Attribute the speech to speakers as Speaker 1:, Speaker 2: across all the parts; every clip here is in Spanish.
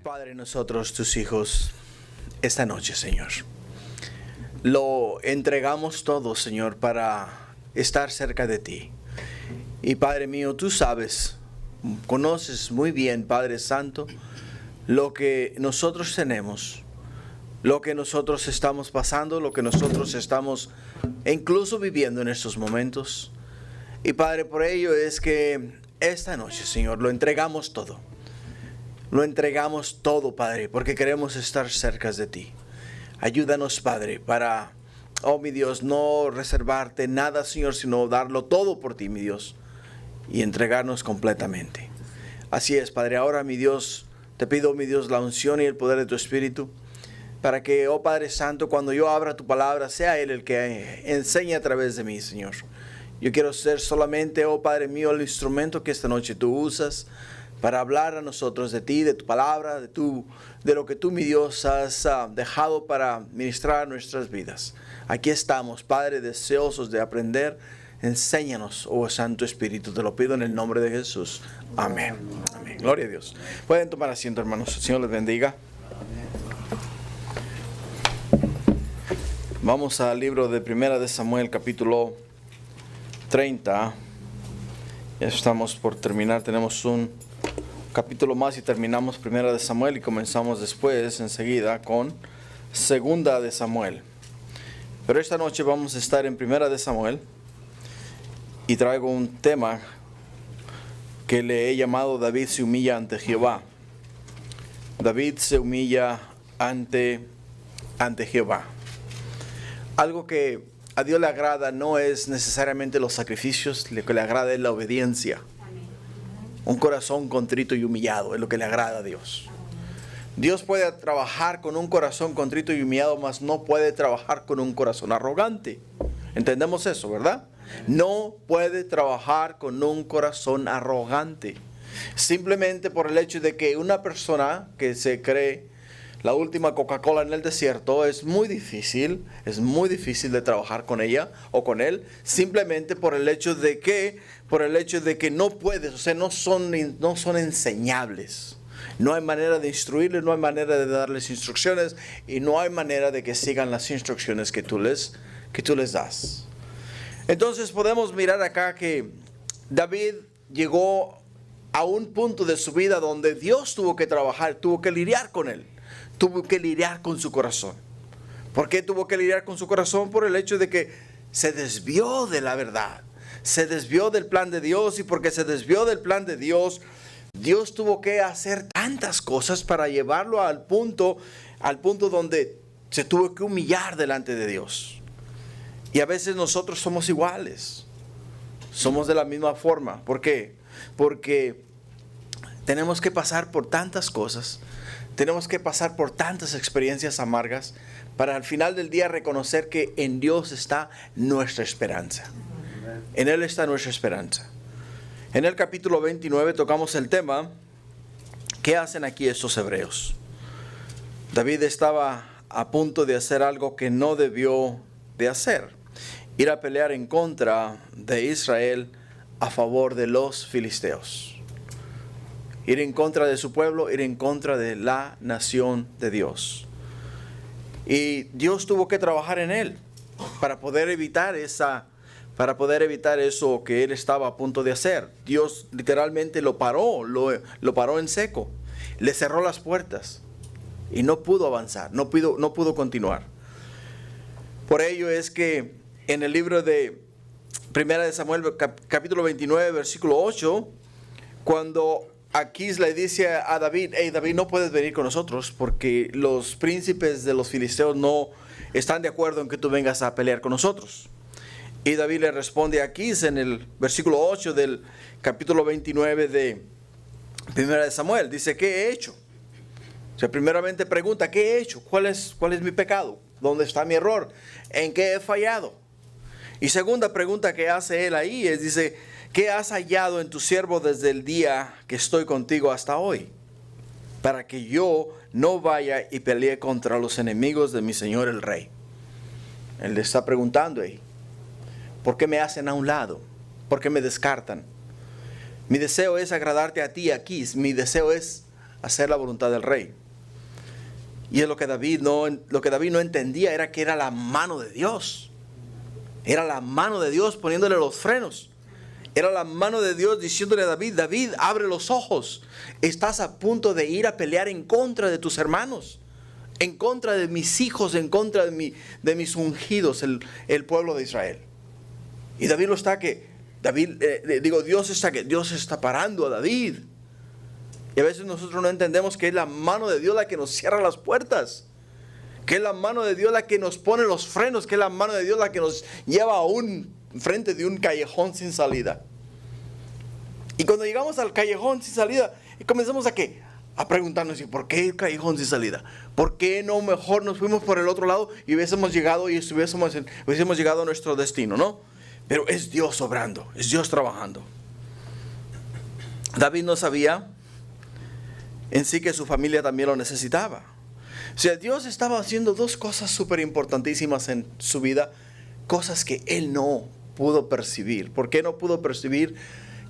Speaker 1: Padre, nosotros, tus hijos, esta noche, Señor, lo entregamos todo, Señor, para estar cerca de ti. Y Padre mío, tú sabes, conoces muy bien, Padre Santo, lo que nosotros tenemos, lo que nosotros estamos pasando, lo que nosotros estamos incluso viviendo en estos momentos. Y Padre, por ello es que esta noche, Señor, lo entregamos todo. Lo entregamos todo, Padre, porque queremos estar cerca de ti. Ayúdanos, Padre, para, oh mi Dios, no reservarte nada, Señor, sino darlo todo por ti, mi Dios, y entregarnos completamente. Así es, Padre. Ahora, mi Dios, te pido, mi Dios, la unción y el poder de tu Espíritu, para que, oh Padre Santo, cuando yo abra tu palabra, sea Él el que enseñe a través de mí, Señor. Yo quiero ser solamente, oh Padre mío, el instrumento que esta noche tú usas para hablar a nosotros de ti, de tu palabra, de lo que tú, mi Dios, has dejado para ministrar nuestras vidas. Aquí estamos, Padre, deseosos de aprender. Enséñanos, oh Santo Espíritu, te lo pido en el nombre de Jesús. Amén. Amén. Gloria a Dios. Pueden tomar asiento, hermanos. El Señor les bendiga. Vamos al libro de Primera de Samuel, capítulo 30. Ya estamos por terminar. Tenemos un capítulo más y terminamos Primera de Samuel y comenzamos después, enseguida, con Segunda de Samuel. Pero esta noche vamos a estar en Primera de Samuel y traigo un tema que le he llamado David se humilla ante Jehová. David se humilla ante Jehová. Algo que a Dios le agrada no es necesariamente los sacrificios, lo que le agrada es la obediencia. Un corazón contrito y humillado es lo que le agrada a Dios. Dios puede trabajar con un corazón contrito y humillado, mas no puede trabajar con un corazón arrogante. ¿Entendemos eso, verdad? No puede trabajar con un corazón arrogante. Simplemente por el hecho de que una persona que se cree la última Coca-Cola en el desierto, es muy difícil de trabajar con ella o con él, simplemente por el hecho de que no puedes, o sea, no son enseñables. No hay manera de instruirles, no hay manera de darles instrucciones y no hay manera de que sigan las instrucciones que tú les das. Entonces podemos mirar acá que David llegó a un punto de su vida donde Dios tuvo que trabajar, tuvo que lidiar con él. Tuvo que lidiar con su corazón. ¿Por qué tuvo que lidiar con su corazón? Por el hecho de que se desvió de la verdad. Se desvió del plan de Dios, y porque se desvió del plan de Dios, Dios tuvo que hacer tantas cosas para llevarlo al punto donde se tuvo que humillar delante de Dios. Y a veces nosotros somos iguales. Somos de la misma forma. ¿Por qué? Porque tenemos que pasar por tantas cosas. Tenemos que pasar por tantas experiencias amargas para al final del día reconocer que en Dios está nuestra esperanza. En Él está nuestra esperanza. En el capítulo 29 tocamos el tema, ¿qué hacen aquí estos hebreos? David estaba a punto de hacer algo que no debió de hacer. Ir a pelear en contra de Israel a favor de los filisteos. Ir en contra de su pueblo, ir en contra de la nación de Dios. Y Dios tuvo que trabajar en él para poder evitar eso que él estaba a punto de hacer. Dios literalmente lo paró en seco. Le cerró las puertas y no pudo avanzar, no pudo continuar. Por ello es que en el libro de Primera de Samuel, capítulo 29, versículo 8, cuando Aquís le dice a David, hey David, no puedes venir con nosotros porque los príncipes de los filisteos no están de acuerdo en que tú vengas a pelear con nosotros. Y David le responde a Aquís en el versículo 8 del capítulo 29 de Primera de Samuel. Dice, ¿qué he hecho? O sea, primeramente pregunta, ¿qué he hecho? ¿Cuál es mi pecado? ¿Dónde está mi error? ¿En qué he fallado? Y segunda pregunta que hace él ahí es, dice, ¿qué has hallado en tu siervo desde el día que estoy contigo hasta hoy? Para que yo no vaya y pelee contra los enemigos de mi señor el rey. Él le está preguntando ahí, ¿por qué me hacen a un lado? ¿Por qué me descartan? Mi deseo es agradarte a ti aquí. Mi deseo es hacer la voluntad del rey. Y es lo que David no entendía, era que era la mano de Dios. Era la mano de Dios poniéndole los frenos. Era la mano de Dios diciéndole a David: David, abre los ojos. Estás a punto de ir a pelear en contra de tus hermanos, en contra de mis hijos, en contra de mis ungidos, el pueblo de Israel. Y David Dios está parando a David. Y a veces nosotros no entendemos que es la mano de Dios la que nos cierra las puertas, que es la mano de Dios la que nos pone los frenos, que es la mano de Dios la que nos lleva a frente de un callejón sin salida. Y cuando llegamos al callejón sin salida, comenzamos a preguntarnos: ¿y por qué el callejón sin salida? ¿Por qué no mejor nos fuimos por el otro lado y hubiésemos llegado a nuestro destino, no? Pero es Dios obrando, es Dios trabajando. David no sabía en sí que su familia también lo necesitaba. O sea, Dios estaba haciendo dos cosas súper importantísimas en su vida, cosas que él no pudo percibir. ¿Por qué no pudo percibir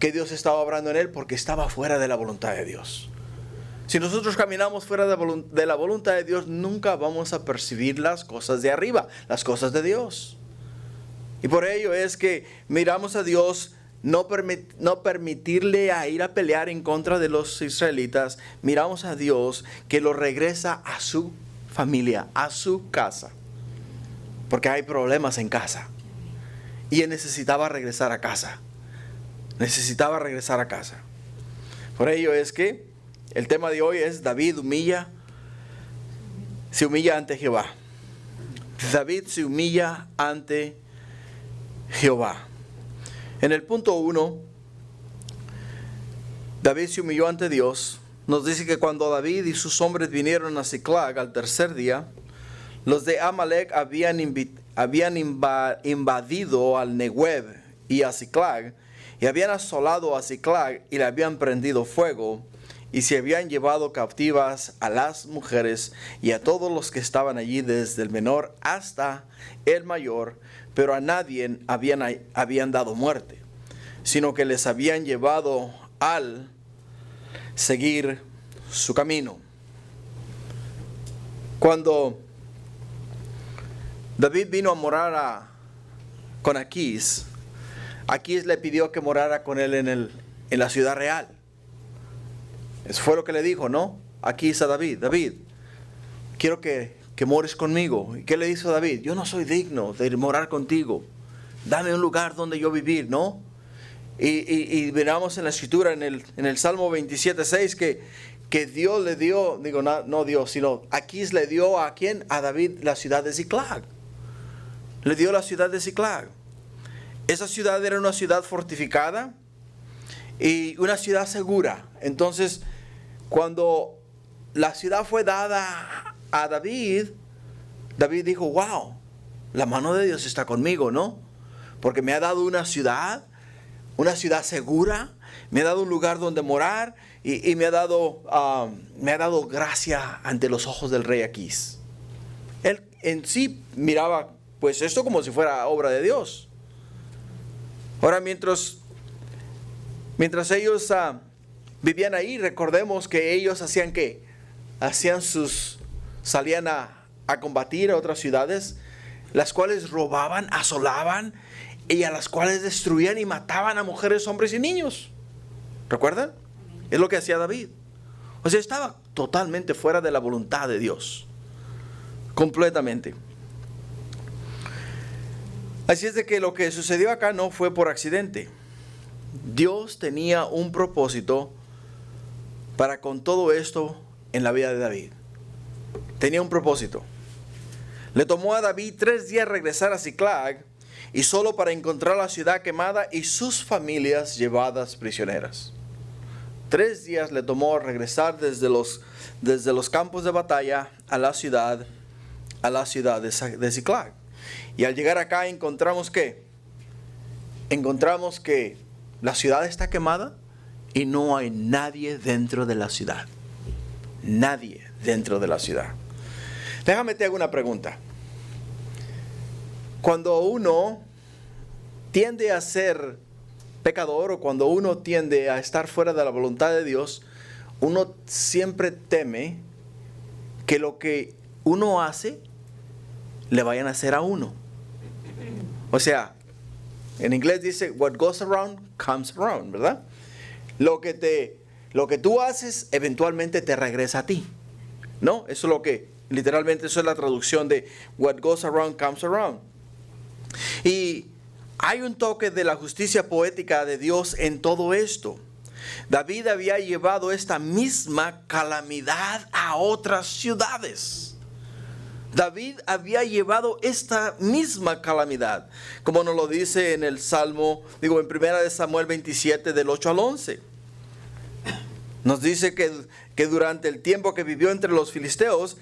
Speaker 1: que Dios estaba obrando en él? Porque estaba fuera de la voluntad de Dios. Si nosotros caminamos fuera de la voluntad de Dios, nunca vamos a percibir las cosas de arriba, las cosas de Dios. Y por ello es que miramos a Dios no permitirle a ir a pelear en contra de los israelitas. Miramos a Dios que lo regresa a su familia, a su casa. Porque hay problemas en casa. Y él necesitaba regresar a casa. Necesitaba regresar a casa. Por ello es que el tema de hoy es: David se humilla ante Jehová. David se humilla ante Jehová. En el punto 1, David se humilló ante Dios. Nos dice que cuando David y sus hombres vinieron a Ziklag al tercer día, los de Amalek habían invadido al Negueb y a Ziklag, y habían asolado a Ziklag y le habían prendido fuego, y se habían llevado cautivas a las mujeres y a todos los que estaban allí, desde el menor hasta el mayor, pero a nadie habían dado muerte, sino que les habían llevado al seguir su camino. Cuando David vino a morar con Aquís le pidió que morara con él en la ciudad real. Eso fue lo que le dijo, ¿no? Aquís a David: David, quiero que mores conmigo. ¿Y qué le dijo David? Yo no soy digno de morar contigo. Dame un lugar donde yo vivir, ¿no? Y miramos en la escritura, en el Salmo 27:6, que Dios le dio, no Dios, sino Aquís le dio ¿a quién? A David la ciudad de Ziklag. Le dio la ciudad de Ziklag. Esa ciudad era una ciudad fortificada y una ciudad segura. Entonces, cuando la ciudad fue dada a David, David dijo: wow, la mano de Dios está conmigo, ¿no? Porque me ha dado una ciudad segura, me ha dado un lugar donde morar y me ha dado gracia ante los ojos del rey Aquís. Él en sí miraba pues esto como si fuera obra de Dios. Ahora, mientras ellos vivían ahí, recordemos que ellos hacían ¿qué? Salían a combatir a otras ciudades, las cuales robaban, asolaban, y a las cuales destruían y mataban a mujeres, hombres y niños. ¿Recuerdan? Es lo que hacía David. O sea, estaba totalmente fuera de la voluntad de Dios. Completamente. Así es de que lo que sucedió acá no fue por accidente. Dios tenía un propósito para con todo esto en la vida de David. Tenía un propósito. Le tomó a David 3 días regresar a Ziklag, y solo para encontrar la ciudad quemada y sus familias llevadas prisioneras. 3 días le tomó regresar desde los campos de batalla a la ciudad de Ziklag. Y al llegar acá encontramos que la ciudad está quemada y no hay nadie dentro de la ciudad. Nadie dentro de la ciudad. Déjame te hago una pregunta. Cuando uno tiende a ser pecador, o cuando uno tiende a estar fuera de la voluntad de Dios, uno siempre teme que lo que uno hace le vayan a hacer a uno. O sea, en inglés dice, what goes around comes around, ¿verdad? Lo que tú haces eventualmente te regresa a ti, ¿no? Eso es lo que, literalmente, eso es la traducción de what goes around comes around. Y hay un toque de la justicia poética de Dios en todo esto. David había llevado esta misma calamidad a otras ciudades. David había llevado esta misma calamidad, como nos lo dice en el Salmo, en 1 de Samuel 27, del 8 al 11. Nos dice que durante el tiempo que vivió entre los filisteos,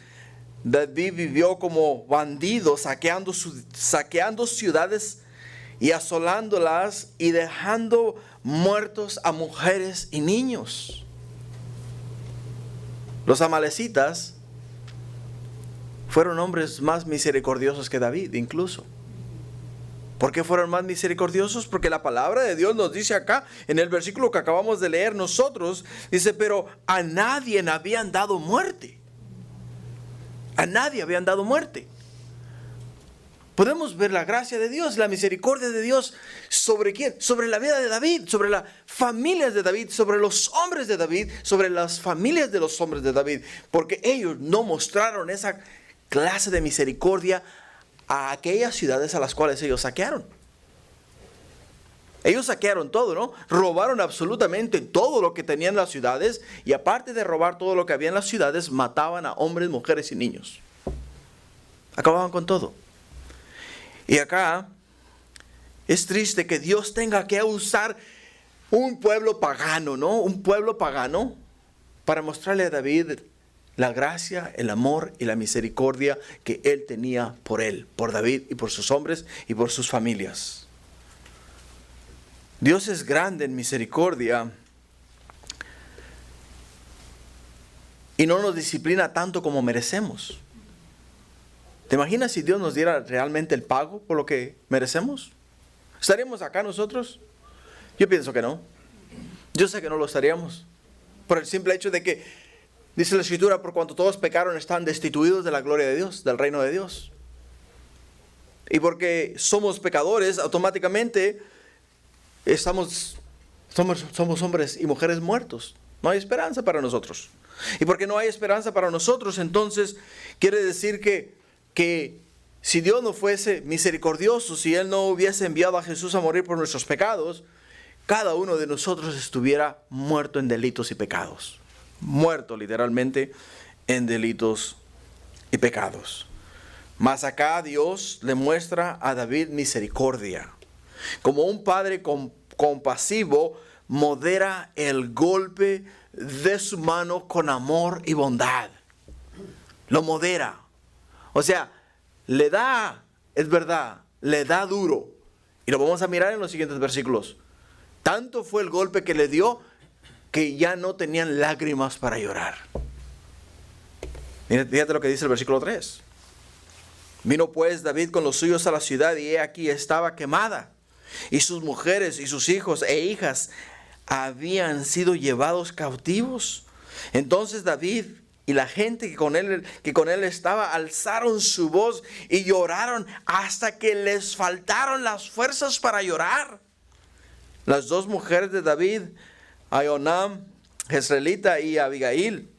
Speaker 1: David vivió como bandido, saqueando ciudades y asolándolas y dejando muertos a mujeres y niños. Los amalecitas fueron hombres más misericordiosos que David, incluso. ¿Por qué fueron más misericordiosos? Porque la palabra de Dios nos dice acá, en el versículo que acabamos de leer nosotros, dice, pero a nadie habían dado muerte. A nadie habían dado muerte. Podemos ver la gracia de Dios, la misericordia de Dios. ¿Sobre quién? Sobre la vida de David, sobre las familias de David, sobre los hombres de David, sobre las familias de los hombres de David. Porque ellos no mostraron esa clase de misericordia a aquellas ciudades a las cuales ellos saquearon. Ellos saquearon todo, ¿no? Robaron absolutamente todo lo que tenían las ciudades, y aparte de robar todo lo que había en las ciudades, mataban a hombres, mujeres y niños. Acababan con todo. Y acá es triste que Dios tenga que usar un pueblo pagano, ¿no? Un pueblo pagano para mostrarle a David la gracia, el amor y la misericordia que él tenía por él, por David y por sus hombres y por sus familias. Dios es grande en misericordia y no nos disciplina tanto como merecemos. ¿Te imaginas si Dios nos diera realmente el pago por lo que merecemos? ¿Estaríamos acá nosotros? Yo pienso que no. Yo sé que no lo estaríamos. Por el simple hecho de que, dice la Escritura, por cuanto todos pecaron, están destituidos de la gloria de Dios, del reino de Dios. Y porque somos pecadores, automáticamente somos hombres y mujeres muertos. No hay esperanza para nosotros. Y porque no hay esperanza para nosotros, entonces quiere decir que si Dios no fuese misericordioso, si Él no hubiese enviado a Jesús a morir por nuestros pecados, cada uno de nosotros estuviera muerto en delitos y pecados. Muerto literalmente en delitos y pecados. Mas acá Dios le muestra a David misericordia. Como un padre compasivo, modera el golpe de su mano con amor y bondad. Lo modera. O sea, le da, es verdad, le da duro. Y lo vamos a mirar en los siguientes versículos. Tanto fue el golpe que le dio que ya no tenían lágrimas para llorar. Fíjate lo que dice el versículo 3. Vino pues David con los suyos a la ciudad, y he aquí estaba quemada, y sus mujeres y sus hijos e hijas habían sido llevados cautivos. Entonces David y la gente que con él estaba alzaron su voz y lloraron hasta que les faltaron las fuerzas para llorar. Las dos mujeres de David, Ahinoam, Jezreelita, y Abigail,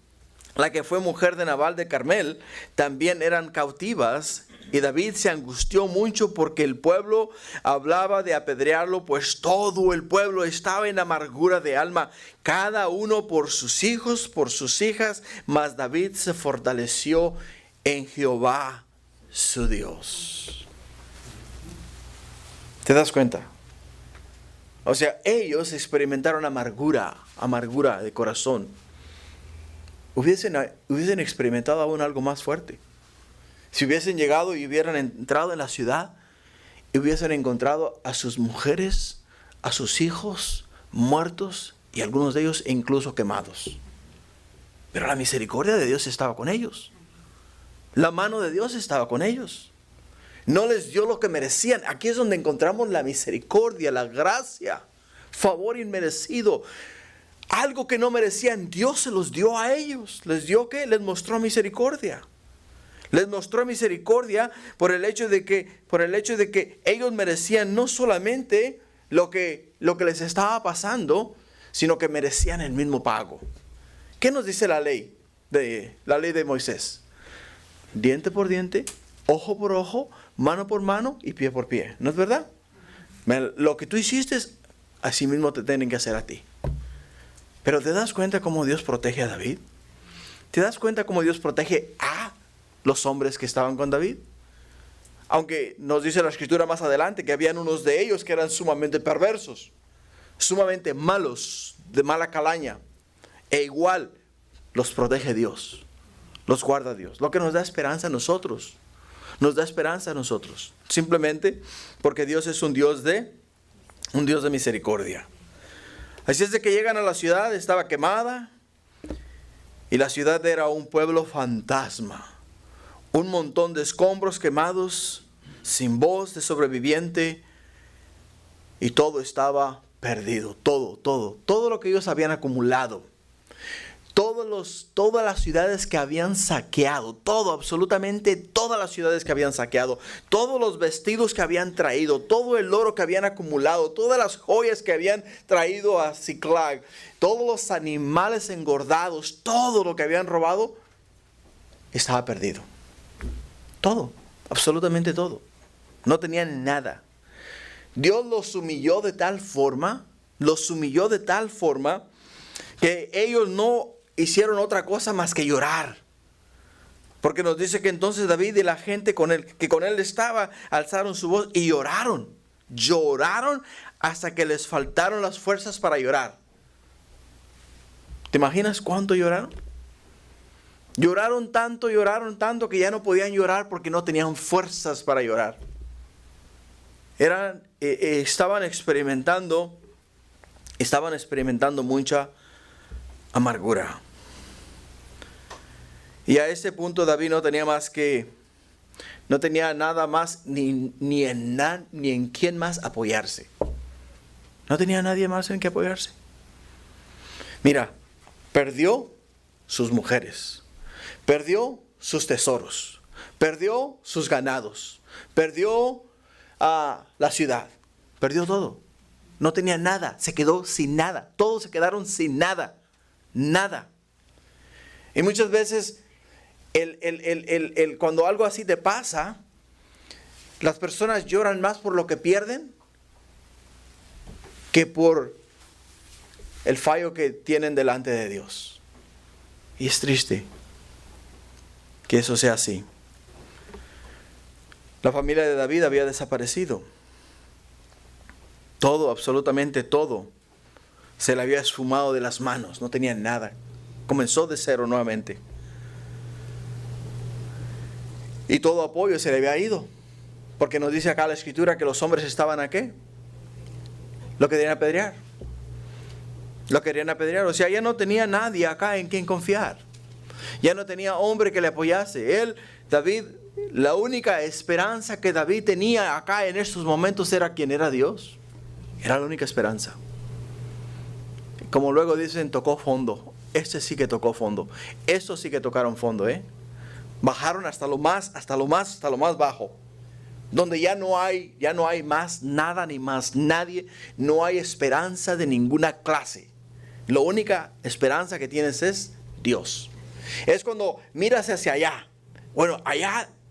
Speaker 1: la que fue mujer de Nabal de Carmel, también eran cautivas. Y David se angustió mucho porque el pueblo hablaba de apedrearlo, pues todo el pueblo estaba en amargura de alma, cada uno por sus hijos, por sus hijas. Mas David se fortaleció en Jehová su Dios. ¿Te das cuenta? O sea, ellos experimentaron amargura de corazón. Hubiesen experimentado aún algo más fuerte. Si hubiesen llegado y hubieran entrado en la ciudad y hubiesen encontrado a sus mujeres, a sus hijos muertos, y algunos de ellos incluso quemados. Pero la misericordia de Dios estaba con ellos. La mano de Dios estaba con ellos. No les dio lo que merecían. Aquí es donde encontramos la misericordia, la gracia, favor inmerecido. algo que no merecían, Dios se los dio a ellos. ¿Les dio qué? Les mostró misericordia. Les mostró misericordia por el hecho de que ellos merecían no solamente lo que les estaba pasando, sino que merecían el mismo pago. ¿Qué nos dice la ley de Moisés? Diente por diente, ojo por ojo, mano por mano y pie por pie. ¿No es verdad? Lo que tú hiciste, así mismo te tienen que hacer a ti. Pero ¿te das cuenta cómo Dios protege a David? ¿Te das cuenta cómo Dios protege a los hombres que estaban con David? Aunque nos dice la escritura más adelante que habían unos de ellos que eran sumamente perversos, sumamente malos, de mala calaña. E igual los protege Dios, los guarda Dios. Lo que nos da esperanza a nosotros. Nos da esperanza a nosotros. Simplemente porque Dios es un Dios de misericordia. Así es de que llegan a la ciudad, estaba quemada. Y la ciudad era un pueblo fantasma. Un montón de escombros quemados, sin voz de sobreviviente. Y todo estaba perdido. Todo lo que ellos habían acumulado. Todas las ciudades que habían saqueado, absolutamente todas las ciudades que habían saqueado, todos los vestidos que habían traído, todo el oro que habían acumulado, todas las joyas que habían traído a Ziklag, todos los animales engordados, todo lo que habían robado, estaba perdido. Todo, absolutamente todo. No tenían nada. Dios los humilló de tal forma que ellos no hicieron otra cosa más que llorar. Porque nos dice que entonces David y la gente que con él estaba alzaron su voz y lloraron. Lloraron hasta que les faltaron las fuerzas para llorar. ¿Te imaginas cuánto lloraron? Lloraron tanto que ya no podían llorar porque no tenían fuerzas para llorar. Estaban experimentando mucha amargura. Y a ese punto David no tenía nada más ni en quién más apoyarse. No tenía nadie más en que apoyarse. Mira, perdió sus mujeres, perdió sus tesoros, perdió sus ganados, perdió la ciudad, perdió todo. No tenía nada, se quedó sin nada. Todos se quedaron sin nada. Nada. Y muchas veces cuando algo así te pasa, las personas lloran más por lo que pierden que por el fallo que tienen delante de Dios. Y es triste que eso sea así. La familia de David había desaparecido. Todo, absolutamente todo, se le había esfumado de las manos. No tenía nada. Comenzó de cero nuevamente. Y todo apoyo se le había ido. Porque nos dice acá la escritura que los hombres estaban ¿a qué? Lo querían apedrear. Lo querían apedrear. O sea, ya no tenía nadie acá en quien confiar. Ya no tenía hombre que le apoyase. David, la única esperanza que David tenía acá en estos momentos era ¿quién era Dios? Era la única esperanza. Como luego dicen, tocó fondo. Este sí que tocó fondo. Estos sí que tocaron fondo, Bajaron hasta lo más bajo. Donde ya no hay más nada ni más nadie. No hay esperanza de ninguna clase. La única esperanza que tienes es Dios. Es cuando miras hacia allá. Bueno,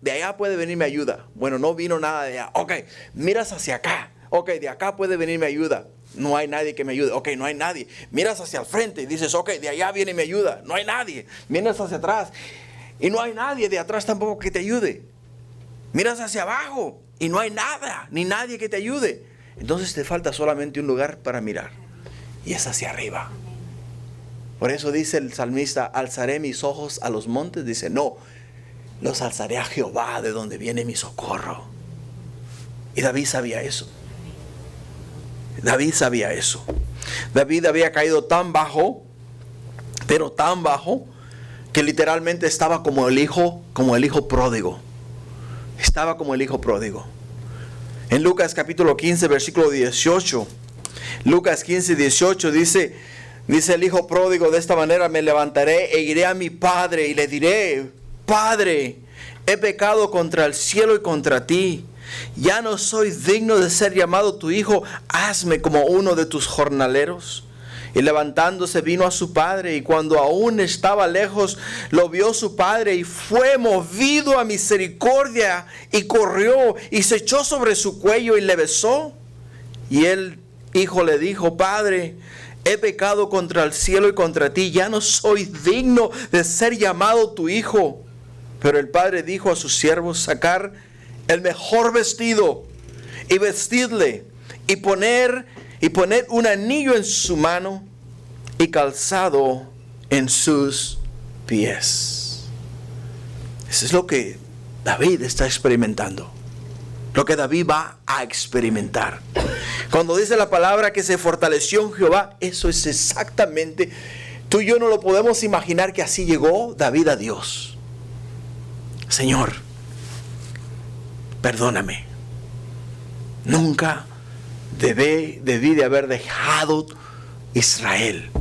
Speaker 1: de allá puede venirme ayuda. Bueno, no vino nada de allá. Ok, miras hacia acá. Ok, de acá puede venirme ayuda. No hay nadie que me ayude. Ok, no hay nadie. Miras hacia el frente y dices, ok, de allá viene mi ayuda. No hay nadie. Miras hacia atrás y no hay nadie de atrás tampoco que te ayude. Miras hacia abajo y no hay nada, ni nadie que te ayude. Entonces te falta solamente un lugar para mirar. Y es hacia arriba. Por eso dice el salmista, alzaré mis ojos a los montes. Dice, no, los alzaré a Jehová, de donde viene mi socorro. Y David sabía eso. David sabía eso. David había caído tan bajo, pero tan bajo, que literalmente estaba como el hijo pródigo. Estaba como el hijo pródigo. En Lucas capítulo 15, versículo 18. Lucas 15, 18 dice, Dice el hijo pródigo: de esta manera me levantaré e iré a mi padre y le diré: Padre, he pecado contra el cielo y contra ti. Ya no soy digno de ser llamado tu hijo. Hazme como uno de tus jornaleros. Y levantándose vino a su padre, y cuando aún estaba lejos, lo vio su padre, y fue movido a misericordia, y corrió, y se echó sobre su cuello, y le besó. Y el hijo le dijo: Padre, he pecado contra el cielo y contra ti, ya no soy digno de ser llamado tu hijo. Pero el padre dijo a sus siervos: sacar el mejor vestido, y vestidle, y poner un anillo en su mano y calzado en sus pies. Eso es lo que David está experimentando. Lo que David va a experimentar. Cuando dice la palabra que se fortaleció en Jehová, eso es exactamente. Tú y yo no lo podemos imaginar que así llegó David a Dios. Señor, perdóname. Nunca debí de haber dejado Israel.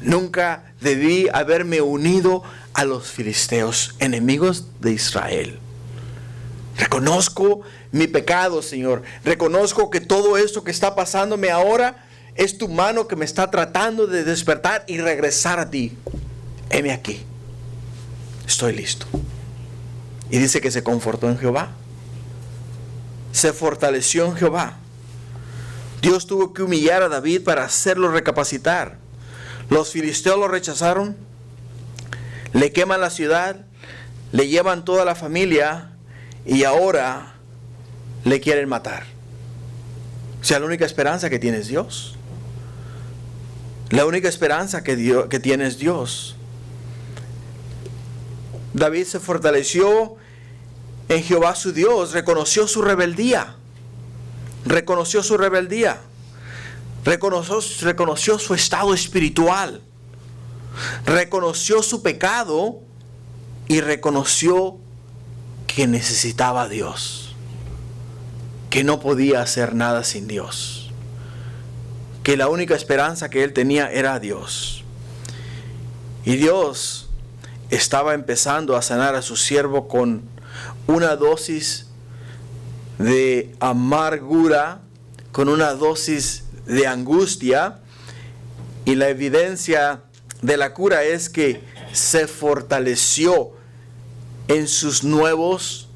Speaker 1: Nunca debí haberme unido a los filisteos, enemigos de Israel. Reconozco mi pecado, Señor. Reconozco que todo esto que está pasándome ahora es tu mano que me está tratando de despertar y regresar a ti. Heme aquí. Estoy listo. Y dice que se confortó en Jehová. Se fortaleció en Jehová. Dios tuvo que humillar a David para hacerlo recapacitar. Los filisteos lo rechazaron, le queman la ciudad, le llevan toda la familia y ahora le quieren matar. O sea, la única esperanza que tiene es Dios. La única esperanza que tiene es Dios. David se fortaleció en Jehová su Dios, reconoció su rebeldía. Reconoció su rebeldía. Reconoció su estado espiritual. Reconoció su pecado y reconoció que necesitaba a Dios. Que no podía hacer nada sin Dios. Que la única esperanza que él tenía era a Dios. Y Dios estaba empezando a sanar a su siervo con una dosis de amargura, con una dosis de angustia, y la evidencia de la cura es que se fortaleció en sus nuevos,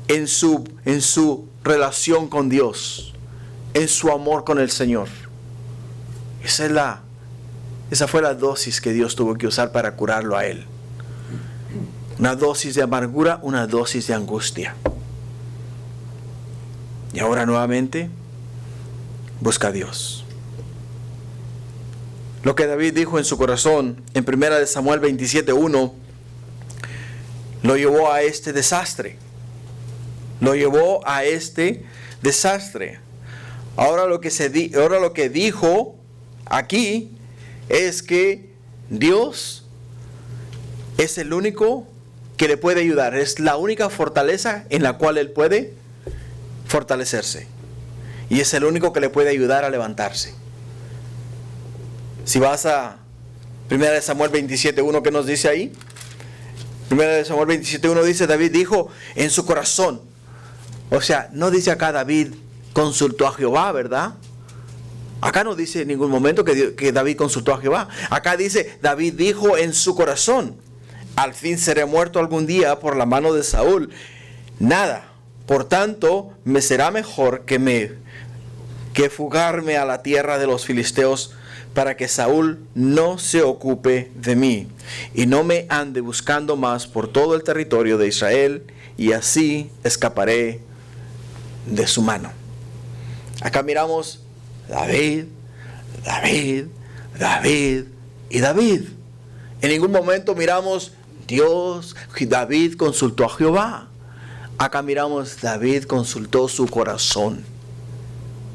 Speaker 1: en su relación con Dios, en su amor con el Señor. Esa fue la dosis que Dios tuvo que usar para curarlo a él. Una dosis de amargura, una dosis de angustia. Y ahora nuevamente busca a Dios. Lo que David dijo en su corazón en 1 Samuel 27:1 lo llevó a este desastre. Lo llevó a este desastre. Ahora lo que dijo aquí es que Dios es el único que le puede ayudar. Es la única fortaleza en la cual él puede fortalecerse. Y es el único que le puede ayudar a levantarse. Si vas a 1 Samuel 27:1, ¿qué nos dice ahí? 1 Samuel 27:1 dice: David dijo en su corazón. O sea, no dice acá David consultó a Jehová, ¿verdad? Acá no dice en ningún momento que David consultó a Jehová. Acá dice: David dijo en su corazón: al fin seré muerto algún día por la mano de Saúl. Nada. Por tanto, me será mejor que fugarme a la tierra de los filisteos, para que Saúl no se ocupe de mí y no me ande buscando más por todo el territorio de Israel, y así escaparé de su mano. Acá miramos David, David, David y David. En ningún momento miramos Dios, David consultó a Jehová. Acá miramos David consultó su corazón.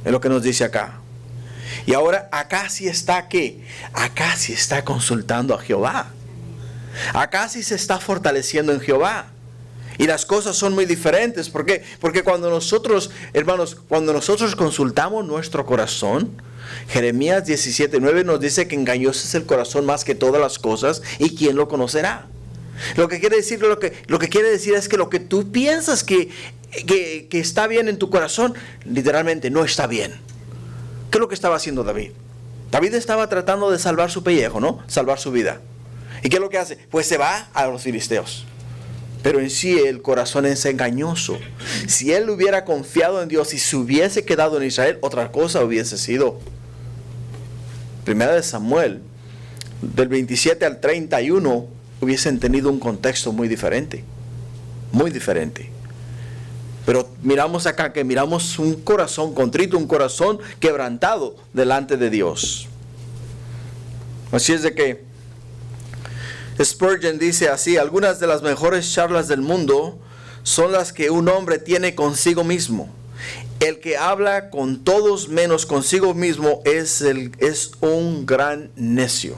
Speaker 1: Es lo que nos dice acá. Y ahora acá sí está ¿qué? Acá sí está consultando a Jehová. Acá sí se está fortaleciendo en Jehová. Y las cosas son muy diferentes. ¿Por qué? Porque cuando nosotros, hermanos, cuando nosotros consultamos nuestro corazón, Jeremías 17:9 nos dice que engañoso es el corazón más que todas las cosas, y ¿quién lo conocerá? Lo que quiere decir es que lo que tú piensas que está bien en tu corazón, literalmente no está bien. ¿Qué es lo que estaba haciendo David? David estaba tratando de salvar su pellejo, ¿no? Salvar su vida. ¿Y qué es lo que hace? Pues se va a los filisteos. Pero en sí el corazón es engañoso. Si él hubiera confiado en Dios y se hubiese quedado en Israel, otra cosa hubiese sido. Primera de Samuel, del 27 al 31, hubiesen tenido un contexto muy diferente. Muy diferente. Pero miramos acá que miramos un corazón contrito, un corazón quebrantado delante de Dios. Así es de que Spurgeon dice así: algunas de las mejores charlas del mundo son las que un hombre tiene consigo mismo. El que habla con todos menos consigo mismo es un gran necio.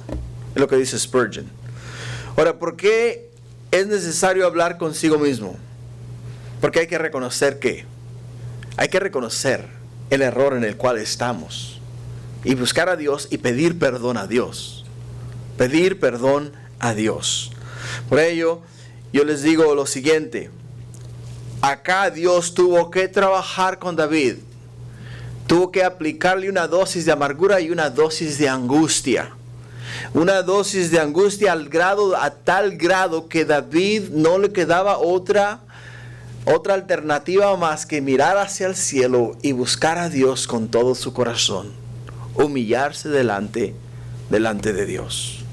Speaker 1: Es lo que dice Spurgeon. Ahora, ¿por qué es necesario hablar consigo mismo? Porque hay que reconocer hay que reconocer el error en el cual estamos y buscar a Dios y pedir perdón a Dios. Pedir perdón a Dios. Por ello, yo les digo lo siguiente. Acá Dios tuvo que trabajar con David. Tuvo que aplicarle una dosis de amargura y una dosis de angustia. Una dosis de angustia a tal grado que David no le quedaba otra alternativa más que mirar hacia el cielo y buscar a Dios con todo su corazón. Humillarse delante de Dios.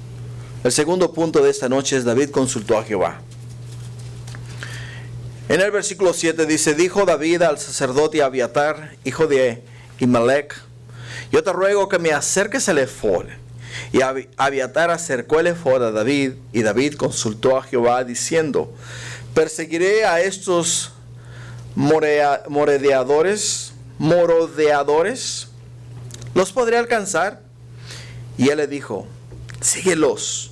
Speaker 1: El segundo punto de esta noche es: David consultó a Jehová. En el versículo 7 dice: dijo David al sacerdote Abiatar, hijo de Imelec: yo te ruego que me acerques el efod. Y Abiatar acercó el efod a David, y David consultó a Jehová diciendo: perseguiré a estos merodeadores, ¿los podré alcanzar? Y él le dijo: síguelos,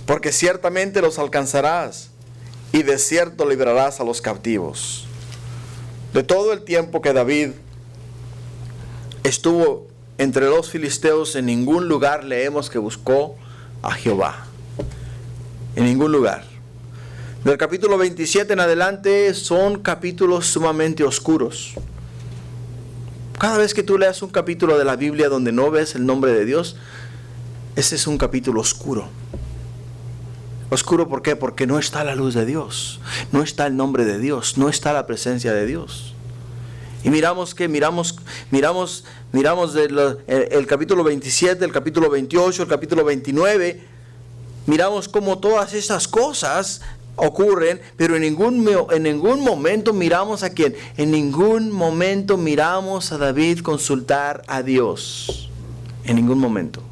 Speaker 1: porque ciertamente los alcanzarás, y de cierto librarás a los cautivos. De todo el tiempo que David estuvo entre los filisteos, en ningún lugar leemos que buscó a Jehová. En ningún lugar. Del capítulo 27 en adelante son capítulos sumamente oscuros. Cada vez que tú leas un capítulo de la Biblia donde no ves el nombre de Dios, ese es un capítulo oscuro. Oscuro, ¿por qué? Porque no está la luz de Dios, no está el nombre de Dios, no está la presencia de Dios. Y miramos el capítulo 27, el capítulo 28, el capítulo 29. Miramos cómo todas estas cosas ocurren, pero en ningún momento miramos a quién. En ningún momento miramos a David consultar a Dios. En ningún momento.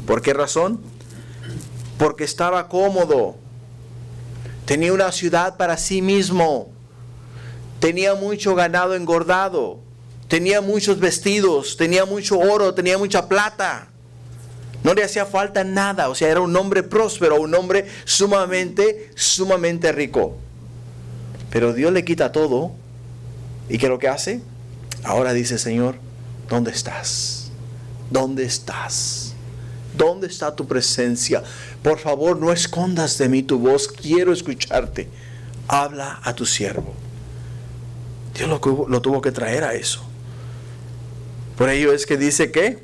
Speaker 1: ¿Por qué razón? Porque estaba cómodo. Tenía una ciudad para sí mismo. Tenía mucho ganado engordado. Tenía muchos vestidos. Tenía mucho oro. Tenía mucha plata. No le hacía falta nada. O sea, era un hombre próspero. Un hombre sumamente rico. Pero Dios le quita todo. ¿Y qué es lo que hace? Ahora dice: Señor, ¿dónde estás? ¿Dónde estás? ¿Dónde está tu presencia? Por favor, no escondas de mí tu voz. Quiero escucharte. Habla a tu siervo. Dios lo tuvo que traer a eso. Por ello es que dice que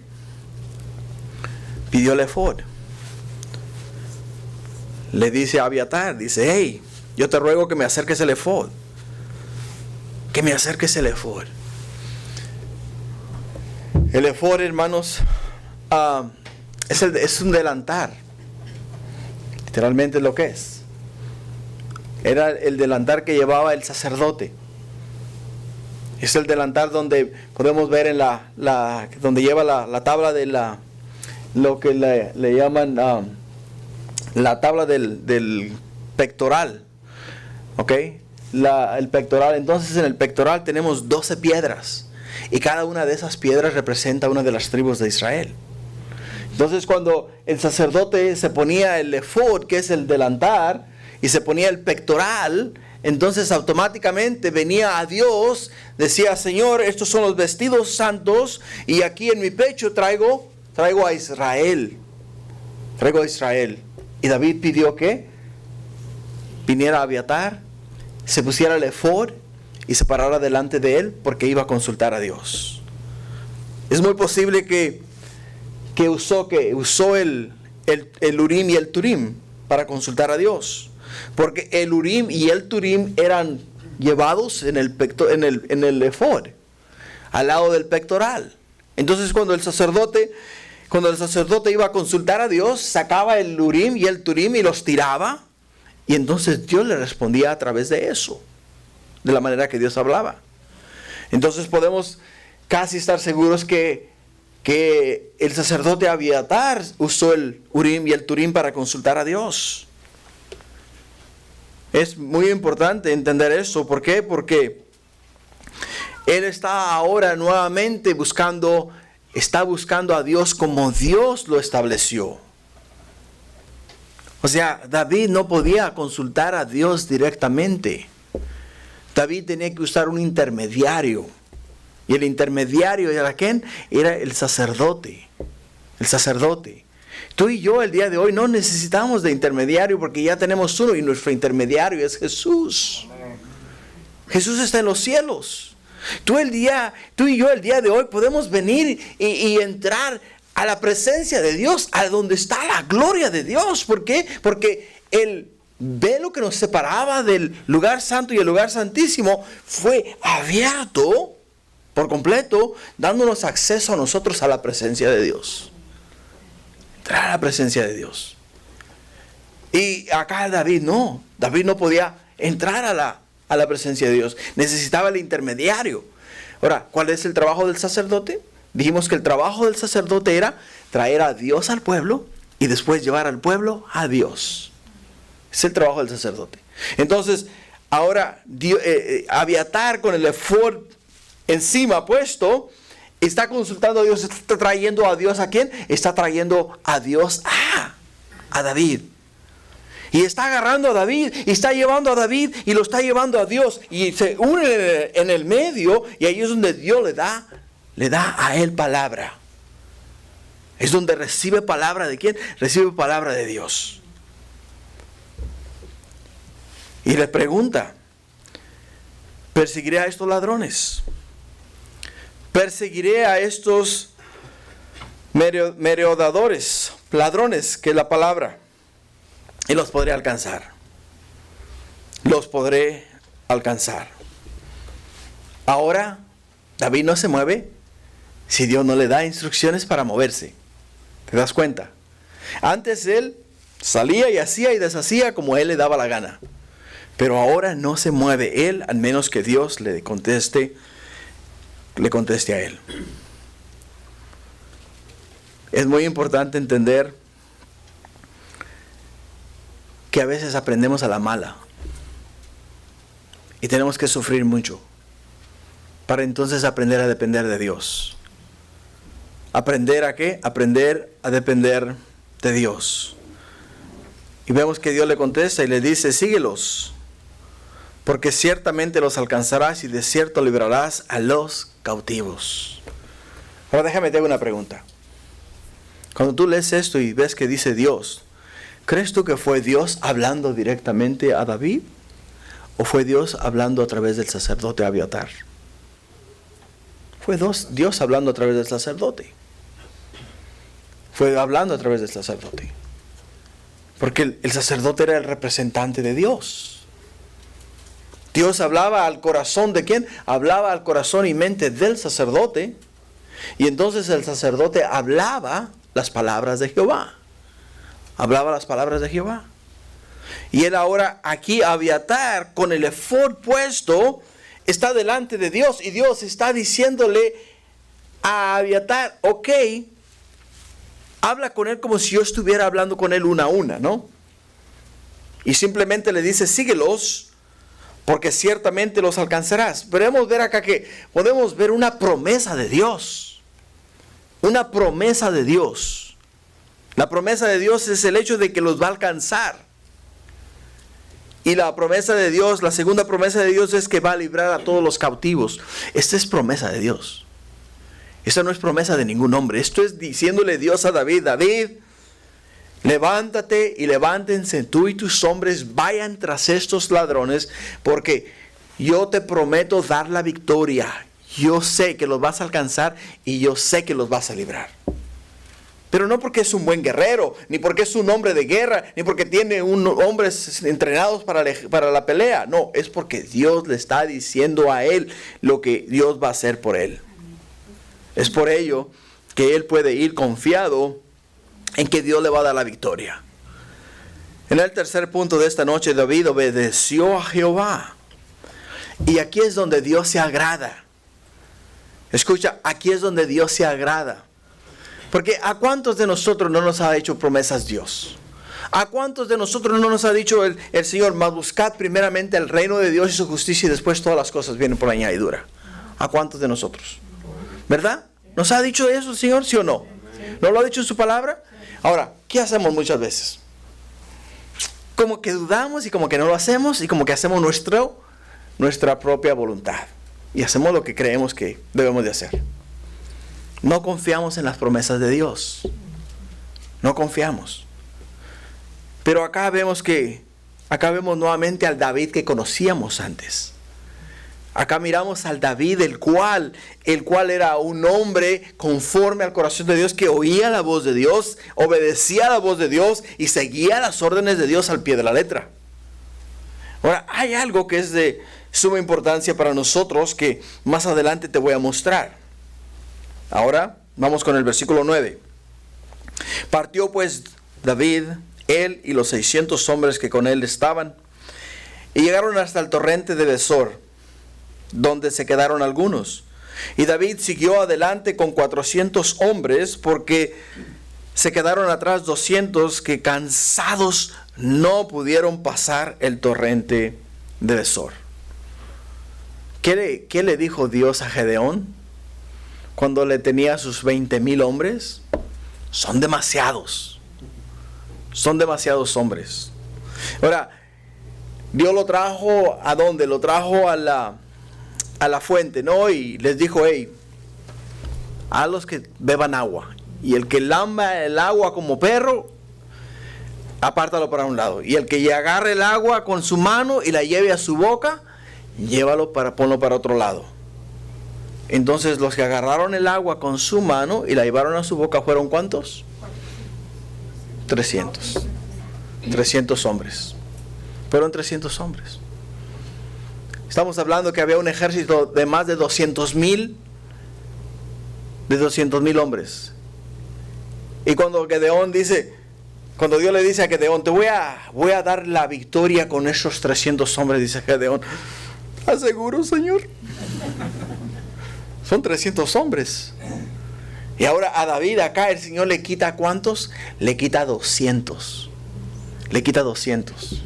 Speaker 1: pidió el efod. Le dice a Abiatar, dice: hey, yo te ruego que me acerques el efod. Que me acerques el efod. El efod, hermanos, es un delantar. Literalmente es lo que es. Era el delantar que llevaba el sacerdote. Es el delantar donde podemos ver en donde lleva la tabla de lo que le llaman la tabla del pectoral. ¿Ok? El pectoral. Entonces en el pectoral tenemos 12 piedras. Y cada una de esas piedras representa una de las tribus de Israel. Entonces cuando el sacerdote se ponía el efod, que es el delantar, y se ponía el pectoral, entonces automáticamente venía a Dios, decía: Señor, estos son los vestidos santos y aquí en mi pecho traigo a Israel. Traigo a Israel. Y David pidió que viniera a Abiatar, se pusiera el efod y se parara delante de él porque iba a consultar a Dios. Es muy posible que usó el Urim y el Turim para consultar a Dios, porque el Urim y el Turim eran llevados en el efod, al lado del pectoral. Entonces cuando el sacerdote iba a consultar a Dios, sacaba el Urim y el Turim y los tiraba, y entonces Dios le respondía a través de eso, de la manera que Dios hablaba. Entonces podemos casi estar seguros que el sacerdote Abiatar usó el Urim y el Turim para consultar a Dios. Es muy importante entender eso. ¿Por qué? Porque él está ahora nuevamente buscando a Dios como Dios lo estableció. O sea, David no podía consultar a Dios directamente. David tenía que usar un intermediario. Y el intermediario era ¿quién? Era el sacerdote. El sacerdote. Tú y yo el día de hoy no necesitamos de intermediario porque ya tenemos uno y nuestro intermediario es Jesús. Jesús está en los cielos. Tú y yo el día de hoy podemos venir y entrar a la presencia de Dios, a donde está la gloria de Dios. ¿Por qué? Porque el velo que nos separaba del lugar santo y el lugar santísimo fue abierto por completo, dándonos acceso a nosotros a la presencia de Dios. Entrar a la presencia de Dios. Y acá David no podía entrar a la presencia de Dios. Necesitaba el intermediario. Ahora, ¿cuál es el trabajo del sacerdote? Dijimos que el trabajo del sacerdote era traer a Dios al pueblo y después llevar al pueblo a Dios. Es el trabajo del sacerdote. Entonces, ahora Abiatar con el efod encima puesto, está consultando a Dios. ¿Está trayendo a Dios a quién? Está trayendo a Dios a David. Y está agarrando a David, y está llevando a David, y lo está llevando a Dios. Y se une en el medio, y ahí es donde Dios le da a él palabra. Es donde recibe palabra de quién? Recibe palabra de Dios. Y le pregunta: ¿perseguiré a estos ladrones? ¿Perseguiré a estos merodeadores, ladrones, que es la palabra? Y los podré alcanzar. Los podré alcanzar. Ahora, David no se mueve si Dios no le da instrucciones para moverse. ¿Te das cuenta? Antes él salía y hacía y deshacía como él le daba la gana. Pero ahora no se mueve él, al menos que Dios le conteste a él. Es muy importante entender que a veces aprendemos a la mala y tenemos que sufrir mucho para entonces aprender a depender de Dios. ¿Aprender a qué? Aprender a depender de Dios. Y vemos que Dios le contesta y le dice: síguelos, porque ciertamente los alcanzarás y de cierto librarás a los cautivos. Ahora déjame te hago una pregunta. Cuando tú lees esto y ves que dice Dios, ¿crees tú que fue Dios hablando directamente a David? ¿O fue Dios hablando a través del sacerdote Abiatar? Fue Dios hablando a través del sacerdote. Fue hablando a través del sacerdote. Porque el sacerdote era el representante de Dios. Dios hablaba al corazón de ¿quién? Hablaba al corazón y mente del sacerdote. Y entonces el sacerdote hablaba las palabras de Jehová. Hablaba las palabras de Jehová. Y él ahora aquí, Abiatar, con el efod puesto, está delante de Dios. Y Dios está diciéndole a Abiatar: ok, habla con él como si yo estuviera hablando con él una a una, ¿no? Y simplemente le dice: síguelos, porque ciertamente los alcanzarás. Podemos ver acá que podemos ver una promesa de Dios. Una promesa de Dios. La promesa de Dios es el hecho de que los va a alcanzar. Y la promesa de Dios, la segunda promesa de Dios es que va a librar a todos los cautivos. Esta es promesa de Dios. Esta no es promesa de ningún hombre. Esto es diciéndole Dios a David: David, levántate y levántense tú y tus hombres, vayan tras estos ladrones, porque yo te prometo dar la victoria. Yo sé que los vas a alcanzar y yo sé que los vas a librar. Pero no porque es un buen guerrero, ni porque es un hombre de guerra, ni porque tiene hombres entrenados para la pelea. No, es porque Dios le está diciendo a él lo que Dios va a hacer por él. Es por ello que él puede ir confiado en que Dios le va a dar la victoria. En el tercer punto de esta noche, David obedeció a Jehová. Y aquí es donde Dios se agrada. Escucha, aquí es donde Dios se agrada. Porque ¿a cuántos de nosotros no nos ha hecho promesas Dios? ¿A cuántos de nosotros no nos ha dicho el Señor: mas buscad primeramente el reino de Dios y su justicia, y después todas las cosas vienen por añadidura? ¿A cuántos de nosotros? ¿Verdad? ¿Nos ha dicho eso el Señor, sí o no? ¿No lo ha dicho en su palabra? Ahora, ¿qué hacemos muchas veces? Como que dudamos y como que no lo hacemos, y como que hacemos nuestra propia voluntad. Y hacemos lo que creemos que debemos de hacer. No confiamos en las promesas de Dios. No confiamos. Pero acá vemos nuevamente al David que conocíamos antes. Acá miramos al David, el cual era un hombre conforme al corazón de Dios, que oía la voz de Dios, obedecía la voz de Dios y seguía las órdenes de Dios al pie de la letra. Ahora, hay algo que es de suma importancia para nosotros que más adelante te voy a mostrar. Ahora vamos con el versículo 9. Partió pues David, él y los 600 hombres que con él estaban, y llegaron hasta el torrente de Besor, donde se quedaron algunos. Y David siguió adelante con 400 hombres, porque se quedaron atrás 200 que cansados no pudieron pasar el torrente de Besor. ¿Qué le dijo Dios a Gedeón cuando le tenía sus 20,000 hombres? Son demasiados. Son demasiados hombres. Ahora, Dios lo trajo ¿a dónde? Lo trajo a la fuente, ¿no? Y les dijo: hey, a los que beban agua. Y el que lamba el agua como perro, apártalo para un lado. Y el que agarre el agua con su mano y la lleve a su boca, ponlo para otro lado. Entonces los que agarraron el agua con su mano y la llevaron a su boca fueron ¿cuántos? 300. 300 hombres. Fueron 300 hombres. Estamos hablando que había un ejército de más de 200,000 hombres. Y cuando Dios le dice a Gedeón: te voy a dar la victoria con esos 300 hombres, dice Gedeón: ¿estás seguro, Señor? Son 300 hombres. Y ahora a David acá el Señor le quita ¿cuántos? Le quita 200. Le quita 200.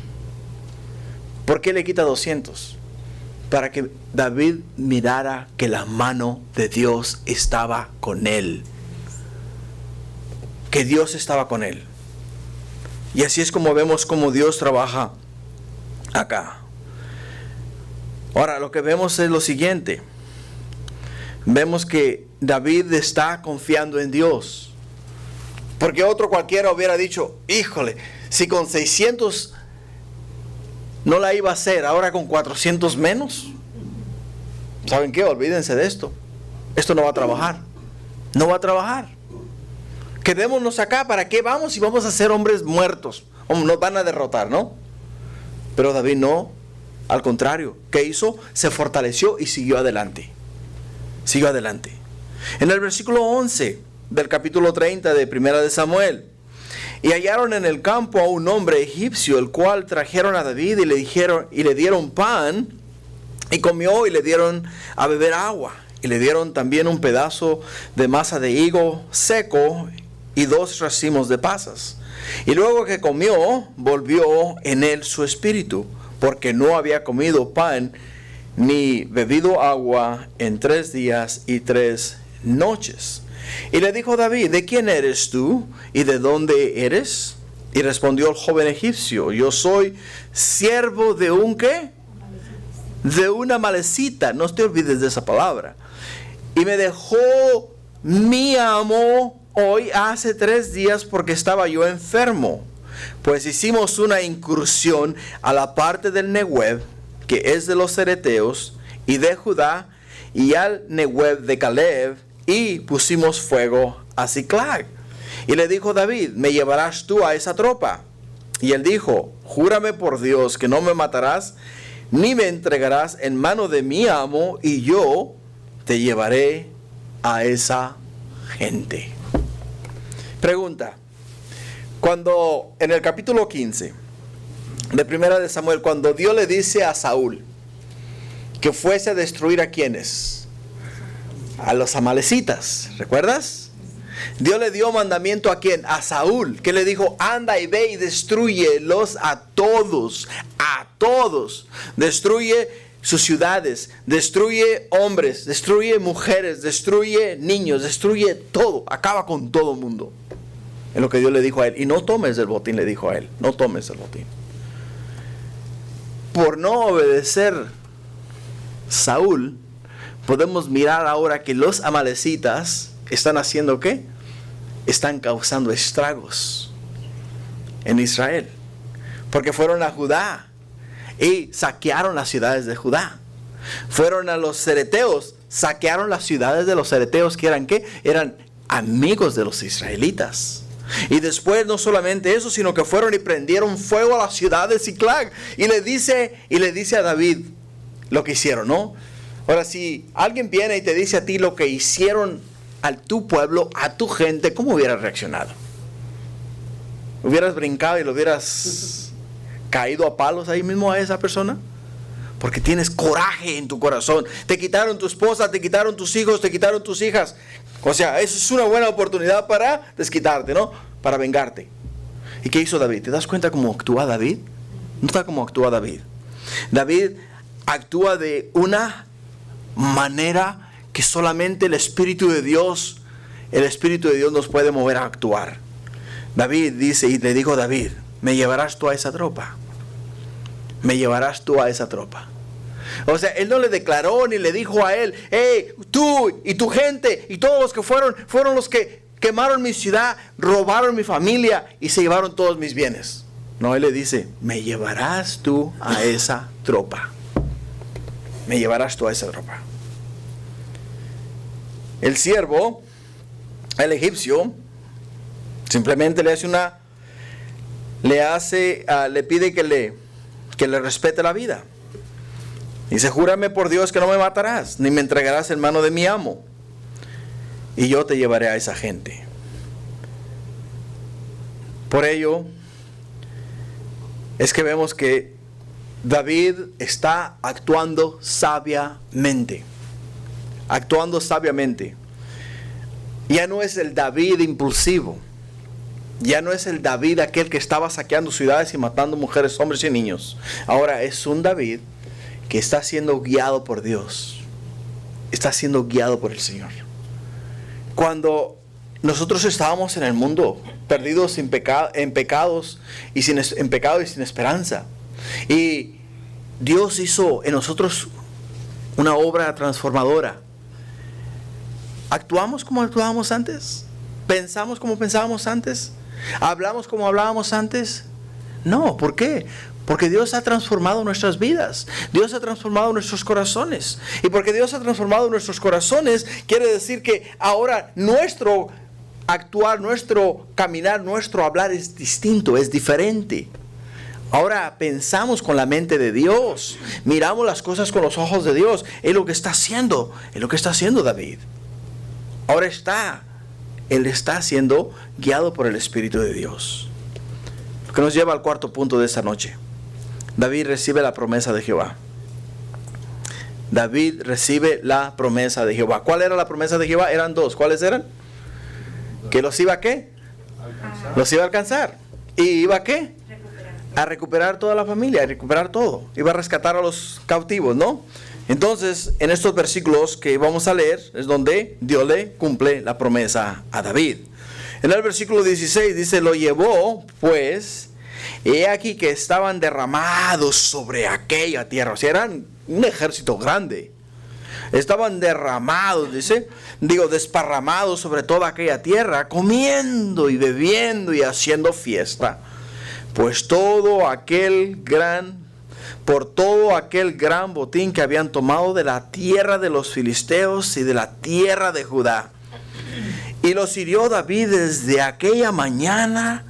Speaker 1: ¿Por qué le quita 200? Para que David mirara que la mano de Dios estaba con él. Que Dios estaba con él. Y así es como vemos cómo Dios trabaja acá. Ahora, lo que vemos es lo siguiente. Vemos que David está confiando en Dios. Porque otro cualquiera hubiera dicho: híjole, si con 600 no la iba a hacer, ahora con 400 menos. ¿Saben qué? Olvídense de esto. Esto no va a trabajar. No va a trabajar. Quedémonos acá. ¿Para qué vamos si vamos a ser hombres muertos? Nos van a derrotar, ¿no? Pero David no. Al contrario. ¿Qué hizo? Se fortaleció y siguió adelante. Siguió adelante. En el versículo 11 del capítulo 30 de Primera de Samuel: y hallaron en el campo a un hombre egipcio, el cual trajeron a David y le dieron pan, y comió, y le dieron a beber agua, y le dieron también un pedazo de masa de higo seco y 2 racimos de pasas. Y luego que comió, volvió en él su espíritu, porque no había comido pan ni bebido agua en 3 días y 3 noches. Y le dijo David: ¿de quién eres tú y de dónde eres? Y respondió el joven egipcio: yo soy siervo de un ¿qué? De una amalecita. No te olvides de esa palabra. Y me dejó mi amo hoy hace 3 días porque estaba yo enfermo. Pues hicimos una incursión a la parte del Negev, que es de los cereteos, y de Judá, y al Negev de Caleb, y pusimos fuego a Ziklag. Y le dijo David: ¿me llevarás tú a esa tropa? Y él dijo: júrame por Dios que no me matarás, ni me entregarás en mano de mi amo, y yo te llevaré a esa gente. Pregunta: cuando en el capítulo 15 de Primera de Samuel, cuando Dios le dice a Saúl que fuese a destruir ¿a quiénes? A los amalecitas, ¿recuerdas? Dios le dio mandamiento ¿a quién? A Saúl, que le dijo: anda y ve y destruyelos a todos, destruye sus ciudades, destruye hombres, destruye mujeres, destruye niños, destruye todo, acaba con todo el mundo. Es lo que Dios le dijo a él. Y no tomes el botín, le dijo a él, no tomes el botín. Por no obedecer Saúl, podemos mirar ahora que los amalecitas están haciendo ¿qué? Están causando estragos en Israel. Porque fueron a Judá y saquearon las ciudades de Judá. Fueron a los cereteos, saquearon las ciudades de los cereteos, que eran ¿qué? Eran amigos de los israelitas. Y después no solamente eso, sino que fueron y prendieron fuego a la ciudad de Ziklag. Y le dice a David lo que hicieron, ¿no? Ahora, si alguien viene y te dice a ti lo que hicieron a tu pueblo, a tu gente, ¿cómo hubieras reaccionado? ¿Hubieras brincado y lo hubieras caído a palos ahí mismo a esa persona? Porque tienes coraje en tu corazón. Te quitaron tu esposa, te quitaron tus hijos, te quitaron tus hijas. O sea, eso es una buena oportunidad para desquitarte, ¿no? Para vengarte. ¿Y qué hizo David? ¿Te das cuenta cómo actúa David? Nota cómo actúa David. David actúa de una manera que solamente el Espíritu de Dios nos puede mover a actuar. David dice, y le dijo David: ¿me llevarás tú a esa tropa? ¿Me llevarás tú a esa tropa? O sea, él no le declaró ni le dijo a él: hey, tú y tu gente y todos los que fueron los que quemaron mi ciudad, robaron mi familia y se llevaron todos mis bienes. No, él le dice: me llevarás tú a esa tropa. Me llevarás tú a esa tropa. El siervo, el egipcio, simplemente le pide que le respete la vida. Dice: júrame por Dios que no me matarás, ni me entregarás en mano de mi amo, y yo te llevaré a esa gente. Por ello es que vemos que David está actuando sabiamente. Actuando sabiamente. Ya no es el David impulsivo. Ya no es el David aquel que estaba saqueando ciudades y matando mujeres, hombres y niños. Ahora es un David que está siendo guiado por Dios. Está siendo guiado por el Señor. Cuando nosotros estábamos en el mundo, perdidos en pecado y sin esperanza, y Dios hizo en nosotros una obra transformadora. ¿Actuamos como actuábamos antes? ¿Pensamos como pensábamos antes? ¿Hablamos como hablábamos antes? No, ¿por qué? Porque Dios ha transformado nuestras vidas. Dios ha transformado nuestros corazones. Y porque Dios ha transformado nuestros corazones, quiere decir que ahora nuestro actuar, nuestro caminar, nuestro hablar es distinto, es diferente. Ahora pensamos con la mente de Dios. Miramos las cosas con los ojos de Dios. Es lo que está haciendo. Es lo que está haciendo David. Ahora Él está siendo guiado por el Espíritu de Dios. Lo que nos lleva al cuarto punto de esta noche. David recibe la promesa de Jehová. David recibe la promesa de Jehová. ¿Cuál era la promesa de Jehová? Eran 2. ¿Cuáles eran? Que los iba a ¿qué? Los iba a alcanzar. ¿Y iba a qué? A recuperar toda la familia, a recuperar todo. Iba a rescatar a los cautivos, ¿no? Entonces, en estos versículos que vamos a leer, es donde Dios le cumple la promesa a David. En el versículo 16 dice, lo llevó pues, he aquí que estaban derramados sobre aquella tierra. O sea, eran un ejército grande. Estaban derramados, desparramados sobre toda aquella tierra, comiendo y bebiendo y haciendo fiesta. Pues por todo aquel gran botín que habían tomado de la tierra de los filisteos y de la tierra de Judá. Y los hirió David desde aquella mañana,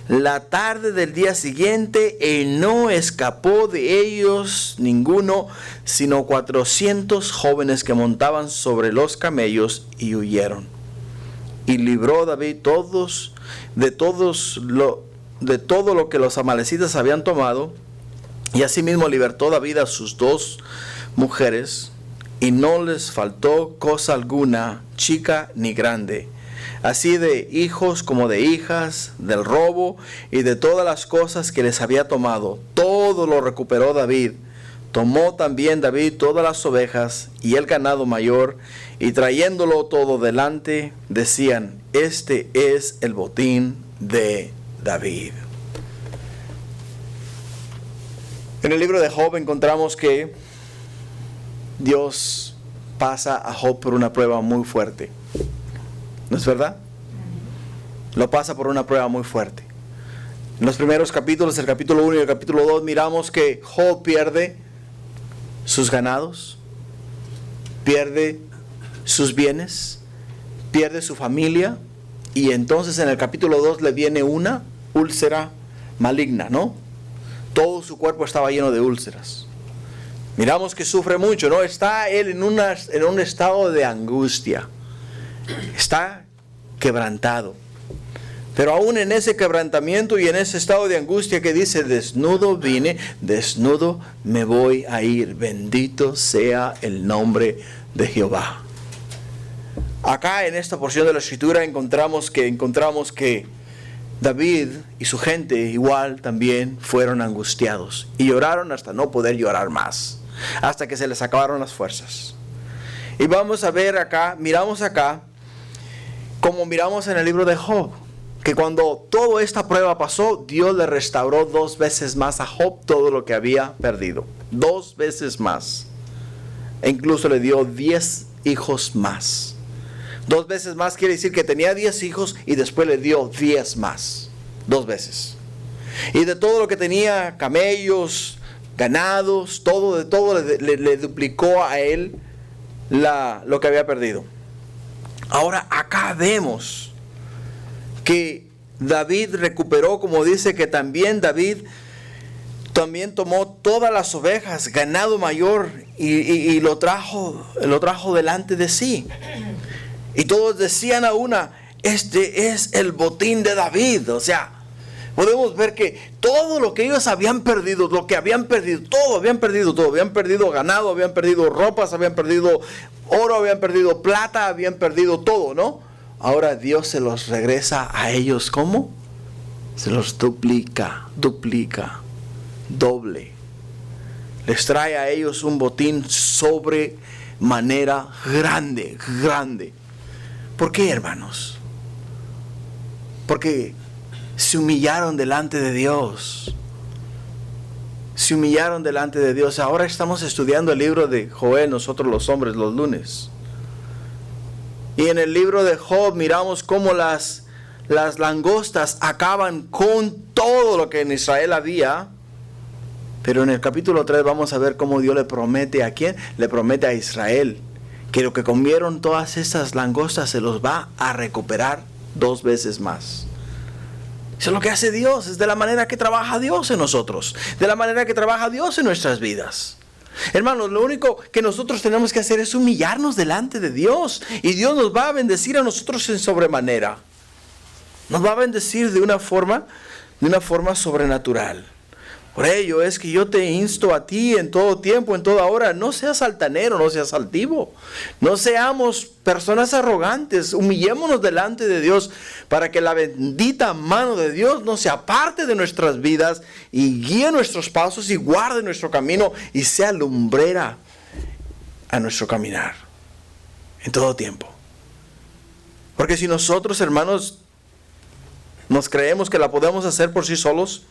Speaker 1: la tarde del día siguiente, y no escapó de ellos ninguno, sino 400 jóvenes que montaban sobre los camellos y huyeron. Y libró David de todo lo que los amalecitas habían tomado, y asimismo libertó David a sus 2 mujeres, y no les faltó cosa alguna, chica ni grande, así de hijos como de hijas, del robo y de todas las cosas que les había tomado. Todo lo recuperó David. Tomó también David todas las ovejas y el ganado mayor, y trayéndolo todo delante, decían, este es el botín de David. En el libro de Job encontramos que Dios pasa a Job por una prueba muy fuerte. ¿No es verdad? Lo pasa por una prueba muy fuerte. En los primeros capítulos, el capítulo 1 y el capítulo 2, miramos que Job pierde sus ganados, pierde sus bienes, pierde su familia, y entonces en el capítulo 2 le viene una úlcera maligna, ¿no? Todo su cuerpo estaba lleno de úlceras. Miramos que sufre mucho, ¿no? Está él en un estado de angustia. Está quebrantado. Pero aún en ese quebrantamiento y en ese estado de angustia que dice, desnudo vine, desnudo me voy a ir. Bendito sea el nombre de Jehová. Acá en esta porción de la escritura encontramos que David y su gente igual también fueron angustiados y lloraron hasta no poder llorar más, hasta que se les acabaron las fuerzas. Y vamos a ver acá, miramos acá, como miramos en el libro de Job, que cuando toda esta prueba pasó, Dios le restauró 2 veces más a Job todo lo que había perdido. 2 veces más. E incluso le dio 10 hijos más. 2 veces más quiere decir que tenía 10 hijos y después le dio 10 más. 2 veces. Y de todo lo que tenía, camellos, ganados, todo le duplicó a él lo que había perdido. Ahora acá vemos que David recuperó, como dice que también David tomó todas las ovejas, ganado mayor, y lo trajo delante de sí. Y todos decían a una, este es el botín de David. O sea, podemos ver que todo lo que ellos habían perdido, habían perdido ganado, habían perdido ropas, habían perdido oro, habían perdido plata, habían perdido todo, ¿no? Ahora Dios se los regresa a ellos, ¿cómo? Se los duplica, doble. Les trae a ellos un botín sobremanera grande. ¿Por qué, hermanos? Porque se humillaron delante de Dios. Ahora estamos estudiando el libro de Joel, nosotros los hombres, los lunes. Y en el libro de Job miramos cómo las langostas acaban con todo lo que en Israel había. Pero en el capítulo 3 vamos a ver cómo Dios le promete ¿a quién? Le promete a Israel que lo que comieron todas esas langostas se los va a recuperar 2 veces más. Eso es lo que hace Dios, es de la manera que trabaja Dios en nosotros, de la manera que trabaja Dios en nuestras vidas. Hermanos, lo único que nosotros tenemos que hacer es humillarnos delante de Dios, y Dios nos va a bendecir a nosotros en sobremanera. Nos va a bendecir de una forma sobrenatural. Por ello es que yo te insto a ti en todo tiempo, en toda hora, no seas altanero, no seas altivo. No seamos personas arrogantes, humillémonos delante de Dios para que la bendita mano de Dios no se aparte de nuestras vidas y guíe nuestros pasos y guarde nuestro camino y sea lumbrera a nuestro caminar en todo tiempo. Porque si nosotros, hermanos, nos creemos que la podemos hacer por sí solos,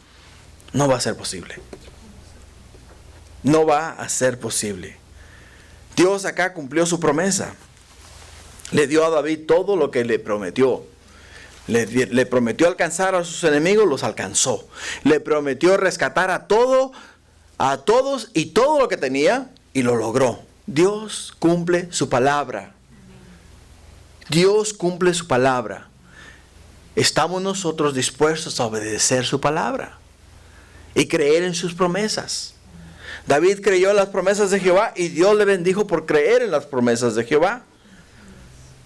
Speaker 1: no va a ser posible. No va a ser posible. Dios acá cumplió su promesa. Le dio a David todo lo que le prometió. Le prometió alcanzar a sus enemigos, los alcanzó. Le prometió rescatar a todos y todo lo que tenía, y lo logró. Dios cumple su palabra. Dios cumple su palabra. ¿Estamos nosotros dispuestos a obedecer su palabra y creer en sus promesas? David creyó en las promesas de Jehová y Dios le bendijo por creer en las promesas de Jehová.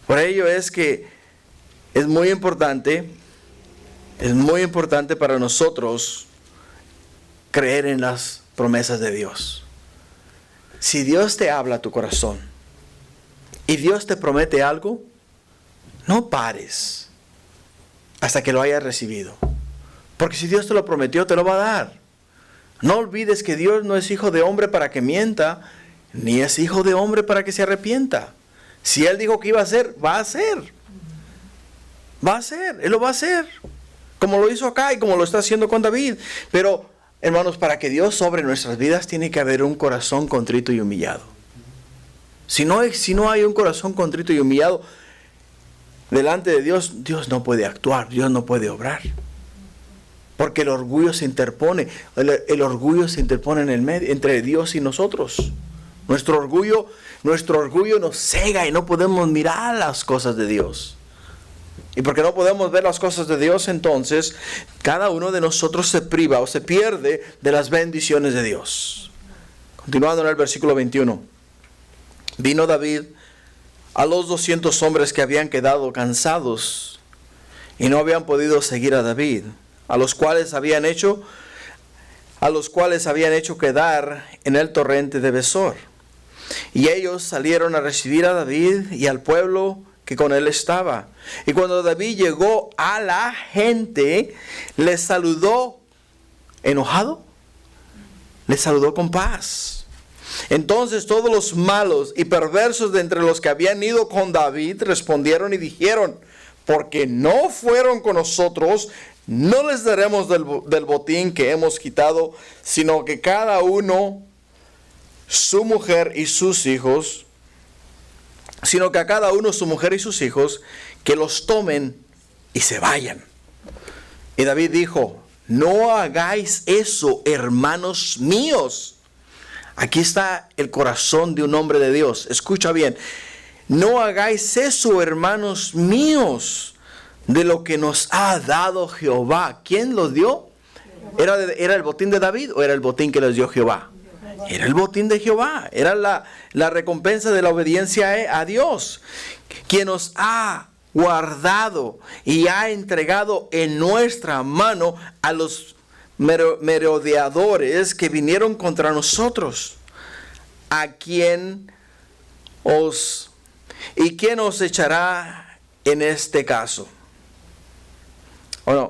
Speaker 1: Por ello es que es muy importante para nosotros creer en las promesas de Dios. Si Dios te habla a tu corazón y Dios te promete algo, no pares hasta que lo hayas recibido. Porque si Dios te lo prometió, te lo va a dar. No olvides que Dios no es hijo de hombre para que mienta, ni es hijo de hombre para que se arrepienta. Si Él dijo que iba a hacer, va a hacer. Va a hacer, Él lo va a hacer. Como lo hizo acá y como lo está haciendo con David. Pero, hermanos, para que Dios sobre nuestras vidas tiene que haber un corazón contrito y humillado. Si no hay un corazón contrito y humillado delante de Dios, Dios no puede actuar, Dios no puede obrar. Porque el orgullo se interpone, el orgullo se interpone en el medio, entre Dios y nosotros. Nuestro orgullo nos cega y no podemos mirar las cosas de Dios. Y porque no podemos ver las cosas de Dios, entonces cada uno de nosotros se priva o se pierde de las bendiciones de Dios. Continuando en el versículo 21. Vino David a los 200 hombres que habían quedado cansados y no habían podido seguir a David, a los cuales habían hecho quedar en el torrente de Besor. Y ellos salieron a recibir a David y al pueblo que con él estaba. Y cuando David llegó a la gente, les saludó enojado, les saludó con paz. Entonces todos los malos y perversos de entre los que habían ido con David respondieron y dijeron: porque no fueron con nosotros, no les daremos del botín que hemos quitado, sino que cada uno su mujer y sus hijos, que los tomen y se vayan. Y David dijo: no hagáis eso, hermanos míos. Aquí está el corazón de un hombre de Dios. Escucha bien. No hagáis eso, hermanos míos, de lo que nos ha dado Jehová. ¿Quién los dio? ¿Era el botín de David o era el botín que les dio Jehová? Era el botín de Jehová. Era la recompensa de la obediencia a Dios, quien nos ha guardado y ha entregado en nuestra mano a los merodeadores que vinieron contra nosotros. ¿Quién os echará en este caso?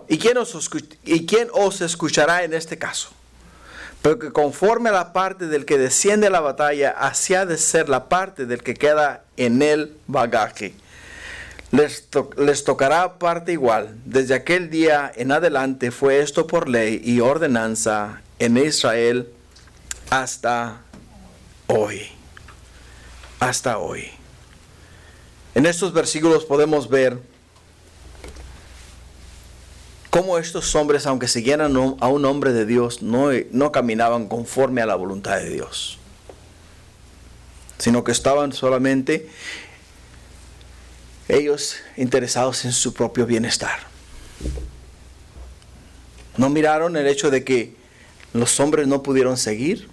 Speaker 1: ¿Y quién os escuchará en este caso? Porque conforme a la parte del que desciende a la batalla, así ha de ser la parte del que queda en el bagaje. Les tocará parte igual. Desde aquel día en adelante fue esto por ley y ordenanza en Israel hasta hoy. Hasta hoy. En estos versículos podemos ver cómo estos hombres, aunque siguieran a un hombre de Dios, no caminaban conforme a la voluntad de Dios, sino que estaban solamente ellos interesados en su propio bienestar. No miraron el hecho de que los hombres no pudieron seguir,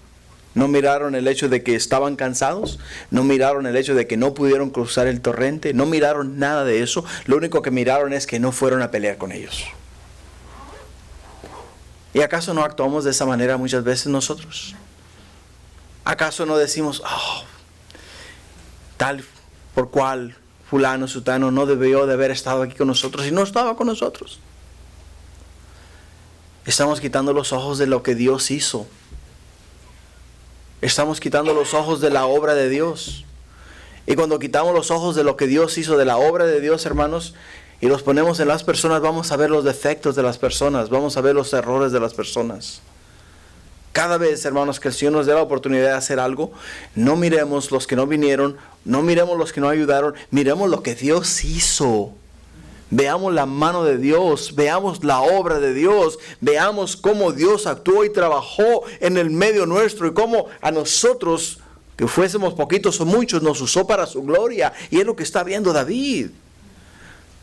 Speaker 1: no miraron el hecho de que estaban cansados, no miraron el hecho de que no pudieron cruzar el torrente, no miraron nada de eso. Lo único que miraron es que no fueron a pelear con ellos. ¿Y acaso no actuamos de esa manera muchas veces nosotros? ¿Acaso no decimos: tal por cual fulano, sutano no debió de haber estado aquí con nosotros y no estaba con nosotros? Estamos quitando los ojos de lo que Dios hizo. Estamos quitando los ojos de la obra de Dios. Y cuando quitamos los ojos de lo que Dios hizo, de la obra de Dios, hermanos, y los ponemos en las personas, vamos a ver los defectos de las personas, vamos a ver los errores de las personas. Cada vez, hermanos, que el Señor nos dé la oportunidad de hacer algo, no miremos los que no vinieron, no miremos los que no ayudaron, miremos lo que Dios hizo. Veamos la mano de Dios, veamos la obra de Dios, veamos cómo Dios actuó y trabajó en el medio nuestro y cómo a nosotros, que fuésemos poquitos o muchos, nos usó para su gloria. Y es lo que está viendo David.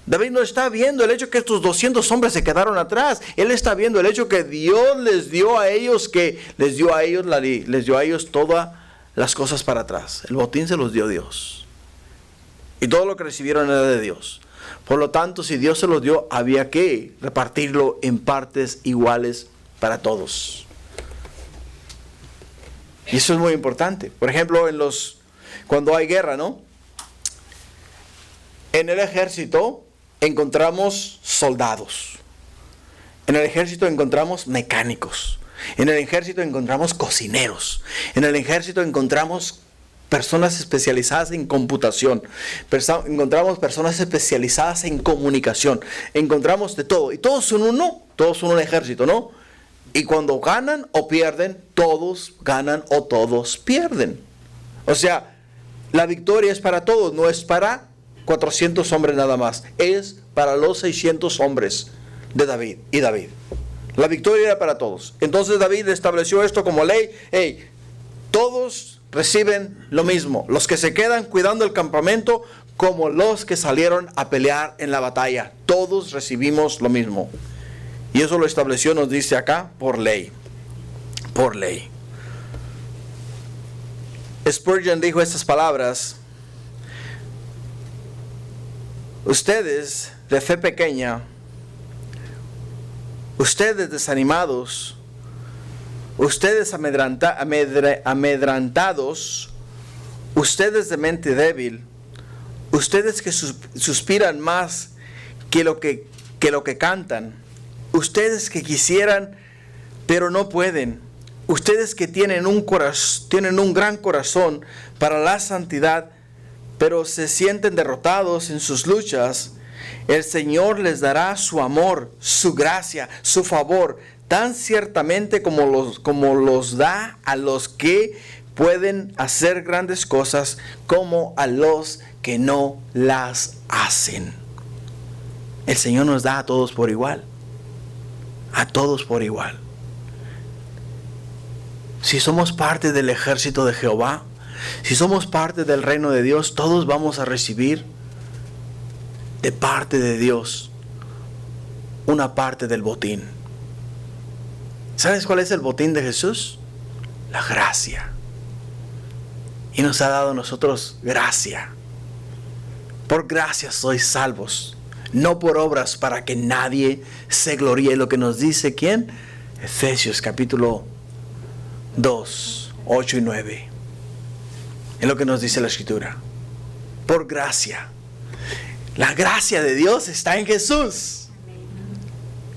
Speaker 1: David no está viendo el hecho que estos 200 hombres se quedaron atrás. Él está viendo el hecho que Dios les dio a ellos, les dio a ellos todas las cosas para atrás. El botín se los dio Dios. Y todo lo que recibieron era de Dios. Por lo tanto, si Dios se los dio, había que repartirlo en partes iguales para todos. Y eso es muy importante. Por ejemplo, cuando hay guerra, ¿no? En el ejército encontramos soldados. En el ejército encontramos mecánicos. En el ejército encontramos cocineros. En el ejército encontramos personas especializadas en computación. Encontramos personas especializadas en comunicación. Encontramos de todo. Y todos son un ejército, ¿no? Y cuando ganan o pierden, todos ganan o todos pierden. O sea, la victoria es para todos, no es para 400 hombres nada más. Es para los 600 hombres de David y David. La victoria era para todos. Entonces David estableció esto como ley. Hey, todos reciben lo mismo. Los que se quedan cuidando el campamento como los que salieron a pelear en la batalla. Todos recibimos lo mismo. Y eso lo estableció, nos dice acá, por ley. Por ley. Spurgeon dijo estas palabras. Ustedes de fe pequeña, ustedes desanimados, ustedes amedrentados, ustedes de mente débil, ustedes que suspiran más que lo que cantan, ustedes que quisieran pero no pueden, ustedes que tienen un gran corazón para la santidad, pero se sienten derrotados en sus luchas, el Señor les dará su amor, su gracia, su favor, tan ciertamente como los da a los que pueden hacer grandes cosas, como a los que no las hacen. El Señor nos da a todos por igual. A todos por igual. Si somos parte del ejército de Jehová, si somos parte del reino de Dios, todos vamos a recibir de parte de Dios una parte del botín. ¿Sabes cuál es el botín de Jesús? La gracia. Y nos ha dado a nosotros gracia. Por gracia sois salvos, no por obras, para que nadie se gloríe. Lo que nos dice, ¿quién? Efesios capítulo 2, 8 y 9. Es lo que nos dice la Escritura. Por gracia. La gracia de Dios está en Jesús.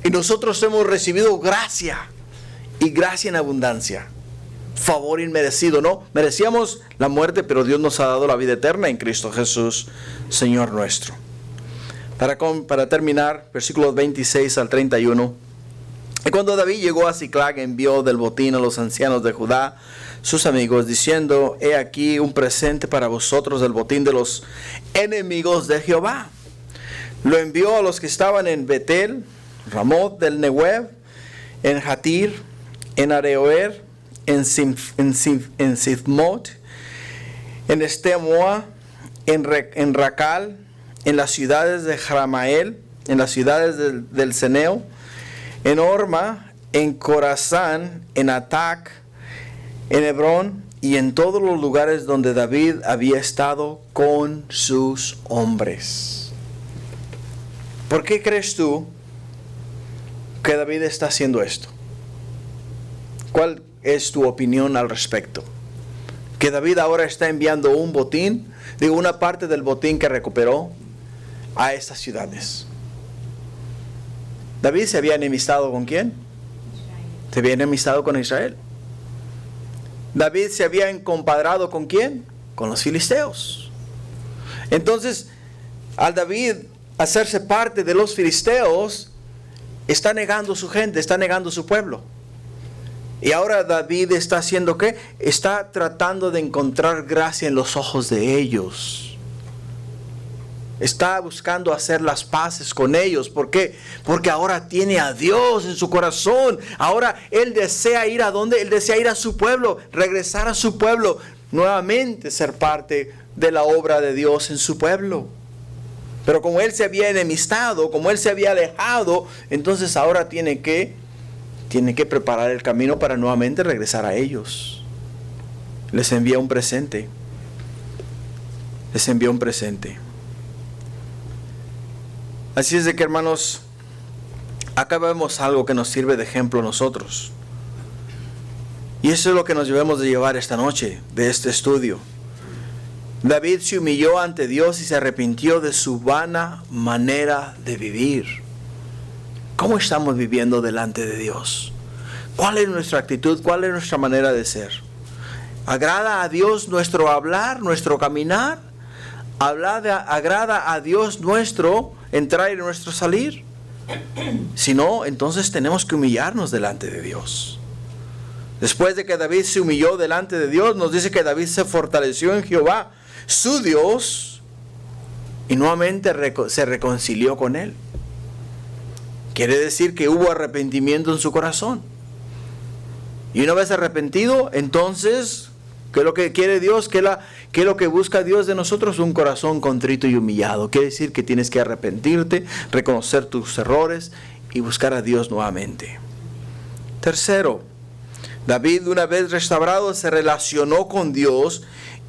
Speaker 1: Y nosotros hemos recibido gracia. Y gracia en abundancia. Favor inmerecido, ¿no? Merecíamos la muerte, pero Dios nos ha dado la vida eterna en Cristo Jesús, Señor nuestro. Para terminar, versículos 26 al 31. Y cuando David llegó a Siclag, envió del botín a los ancianos de Judá, sus amigos, diciendo: he aquí un presente para vosotros del botín de los enemigos de Jehová. Lo envió a los que estaban en Betel, Ramoth del Nehuev, en Jatir, en Areoer, en Sifmot, en Estemoa, en Racal, en las ciudades de Jramael, en las ciudades del Ceneo, en Orma, en Corazán, en Atac, en Hebrón y en todos los lugares donde David había estado con sus hombres. ¿Por qué crees tú que David está haciendo esto? ¿Cuál es tu opinión al respecto? Que David ahora está enviando un botín, una parte del botín que recuperó a estas ciudades. David se había enemistado ¿con quién? Se había enemistado con Israel. David se había compadrado ¿con quién? Con los filisteos. Entonces, al David hacerse parte de los filisteos, está negando su gente, está negando su pueblo. Y ahora David está haciendo ¿qué? Está tratando de encontrar gracia en los ojos de ellos. Está buscando hacer las paces con ellos. ¿Por qué? Porque ahora tiene a Dios en su corazón. Ahora él desea ir ¿a dónde? Él desea ir a su pueblo, regresar a su pueblo, nuevamente ser parte de la obra de Dios en su pueblo. Pero como él se había enemistado, como él se había alejado, entonces ahora tiene que preparar el camino para nuevamente regresar a ellos. Les envía un presente. Les envía un presente. Así es de que, hermanos, acá vemos algo que nos sirve de ejemplo a nosotros. Y eso es lo que nos debemos de llevar esta noche de este estudio. David se humilló ante Dios y se arrepintió de su vana manera de vivir. ¿Cómo estamos viviendo delante de Dios? ¿Cuál es nuestra actitud? ¿Cuál es nuestra manera de ser? ¿Agrada a Dios nuestro hablar, nuestro caminar? ¿Agrada a Dios nuestro entrar y nuestro salir? Si no, entonces tenemos que humillarnos delante de Dios. Después de que David se humilló delante de Dios, nos dice que David se fortaleció en Jehová, su Dios, y nuevamente se reconcilió con él. Quiere decir que hubo arrepentimiento en su corazón. Y una vez arrepentido, entonces, ¿qué es lo que quiere Dios? ¿Qué es lo que busca Dios de nosotros? Un corazón contrito y humillado. Quiere decir que tienes que arrepentirte, reconocer tus errores y buscar a Dios nuevamente. Tercero, David, una vez restaurado, se relacionó con Dios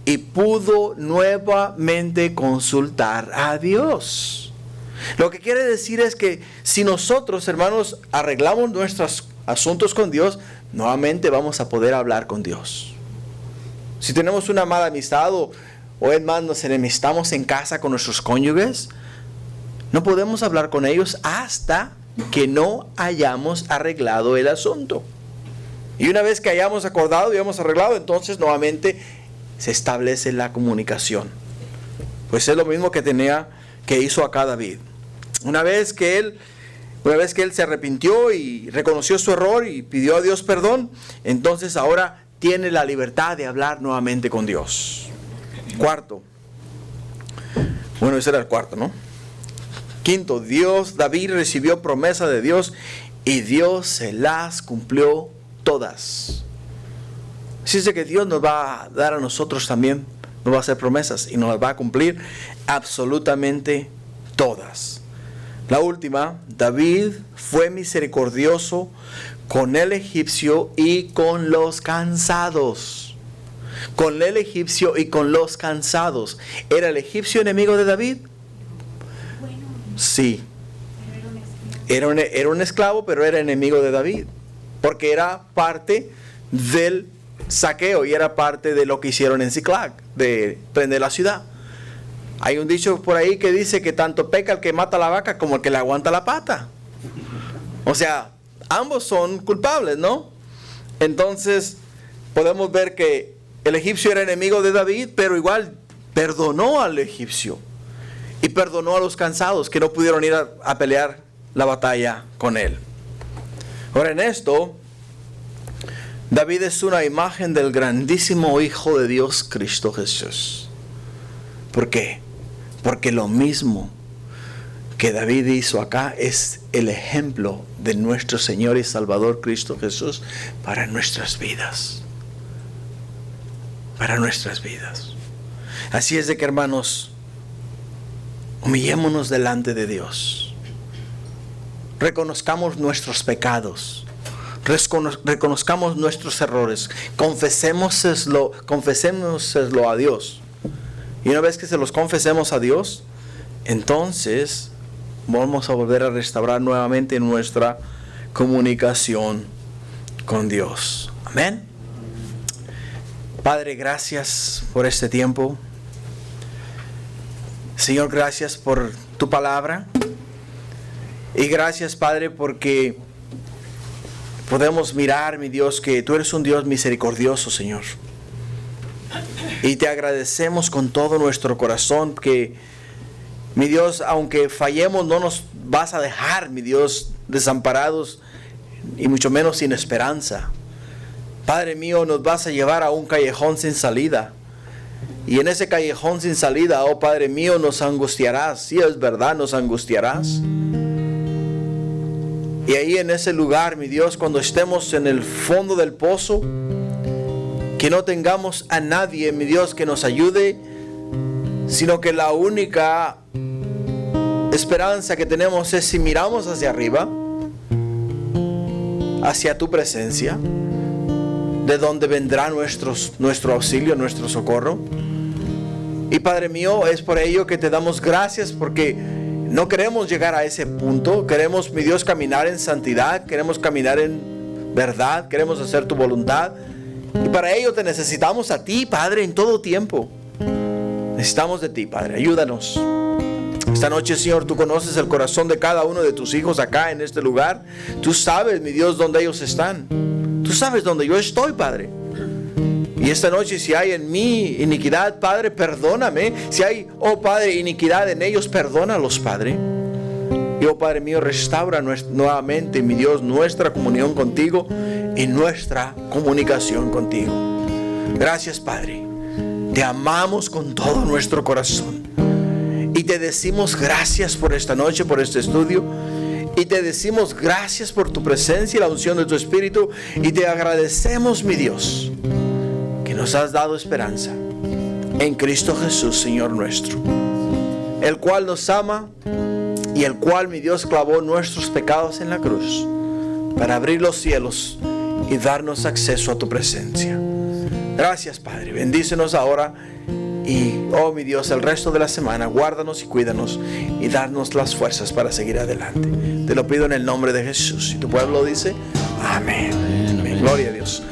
Speaker 1: y pudo nuevamente consultar a Dios. Lo que quiere decir es que si nosotros, hermanos, arreglamos nuestros asuntos con Dios, nuevamente vamos a poder hablar con Dios. Si tenemos una mala amistad o es más, nos enemistamos en casa con nuestros cónyuges, no podemos hablar con ellos hasta que no hayamos arreglado el asunto. Y una vez que hayamos acordado y hayamos arreglado, entonces nuevamente se establece la comunicación. Pues es lo mismo que hizo acá David. Una vez que él se arrepintió y reconoció su error y pidió a Dios perdón, entonces ahora tiene la libertad de hablar nuevamente con Dios. Cuarto. Bueno, ese era el cuarto, ¿no? Quinto, David recibió promesa de Dios y Dios se las cumplió todas. Así es de que Dios nos va a dar a nosotros también, nos va a hacer promesas y nos las va a cumplir absolutamente todas. La última, David fue misericordioso con el egipcio y con los cansados. Con el egipcio y con los cansados. ¿Era el egipcio enemigo de David? Sí. Era un esclavo, pero era enemigo de David. Porque era parte del saqueo y era parte de lo que hicieron en Ziklag, de prender la ciudad. Hay un dicho por ahí que dice que tanto peca el que mata la vaca como el que le aguanta la pata. O sea, ambos son culpables, ¿no? Entonces, podemos ver que el egipcio era enemigo de David, pero igual perdonó al egipcio. Y perdonó a los cansados que no pudieron ir a pelear la batalla con él. Ahora en esto, David es una imagen del grandísimo Hijo de Dios, Cristo Jesús. ¿Por qué? Porque lo mismo que David hizo acá es el ejemplo de nuestro Señor y Salvador Cristo Jesús para nuestras vidas. Para nuestras vidas. Así es de que, hermanos, humillémonos delante de Dios. Reconozcamos nuestros pecados. Reconozcamos nuestros errores. Confesémoslo a Dios. Y una vez que se los confesemos a Dios, entonces vamos a volver a restaurar nuevamente nuestra comunicación con Dios. Amén. Padre, gracias por este tiempo. Señor, gracias por tu palabra. Y gracias, Padre, porque podemos mirar, mi Dios, que tú eres un Dios misericordioso, Señor. Y te agradecemos con todo nuestro corazón que Mi Dios, aunque fallemos, no nos vas a dejar, mi Dios, desamparados y mucho menos sin esperanza. Padre mío, nos vas a llevar a un callejón sin salida. Y en ese callejón sin salida, oh Padre mío, nos angustiarás. Sí, es verdad, nos angustiarás. Y ahí en ese lugar, mi Dios, cuando estemos en el fondo del pozo, que no tengamos a nadie, mi Dios, que nos ayude, sino que la única esperanza que tenemos es si miramos hacia arriba, hacia tu presencia, de donde vendrá nuestro auxilio, nuestro socorro. Y Padre mío, es por ello que te damos gracias, porque no queremos llegar a ese punto. Queremos, mi Dios, caminar en santidad, queremos caminar en verdad, queremos hacer tu voluntad. Y para ello te necesitamos a ti, Padre, en todo tiempo. Necesitamos de ti, Padre, ayúdanos. Esta noche, Señor, tú conoces el corazón de cada uno de tus hijos acá en este lugar. Tú sabes, mi Dios, dónde ellos están. Tú sabes dónde yo estoy, Padre. Y esta noche, si hay en mí iniquidad, Padre, perdóname. Si hay, oh Padre, iniquidad en ellos, perdónalos, Padre. Y oh Padre mío, restaura nuevamente, mi Dios, nuestra comunión contigo y nuestra comunicación contigo. Gracias, Padre. Te amamos con todo nuestro corazón. Y te decimos gracias por esta noche, por este estudio. Y te decimos gracias por tu presencia y la unción de tu Espíritu. Y te agradecemos, mi Dios, que nos has dado esperanza en Cristo Jesús, Señor nuestro, el cual nos ama y el cual, mi Dios, clavó nuestros pecados en la cruz para abrir los cielos y darnos acceso a tu presencia. Gracias, Padre. Bendícenos ahora y, oh mi Dios, el resto de la semana, guárdanos y cuídanos y darnos las fuerzas para seguir adelante. Te lo pido en el nombre de Jesús. Y tu pueblo dice, amén. Amén. Gloria a Dios.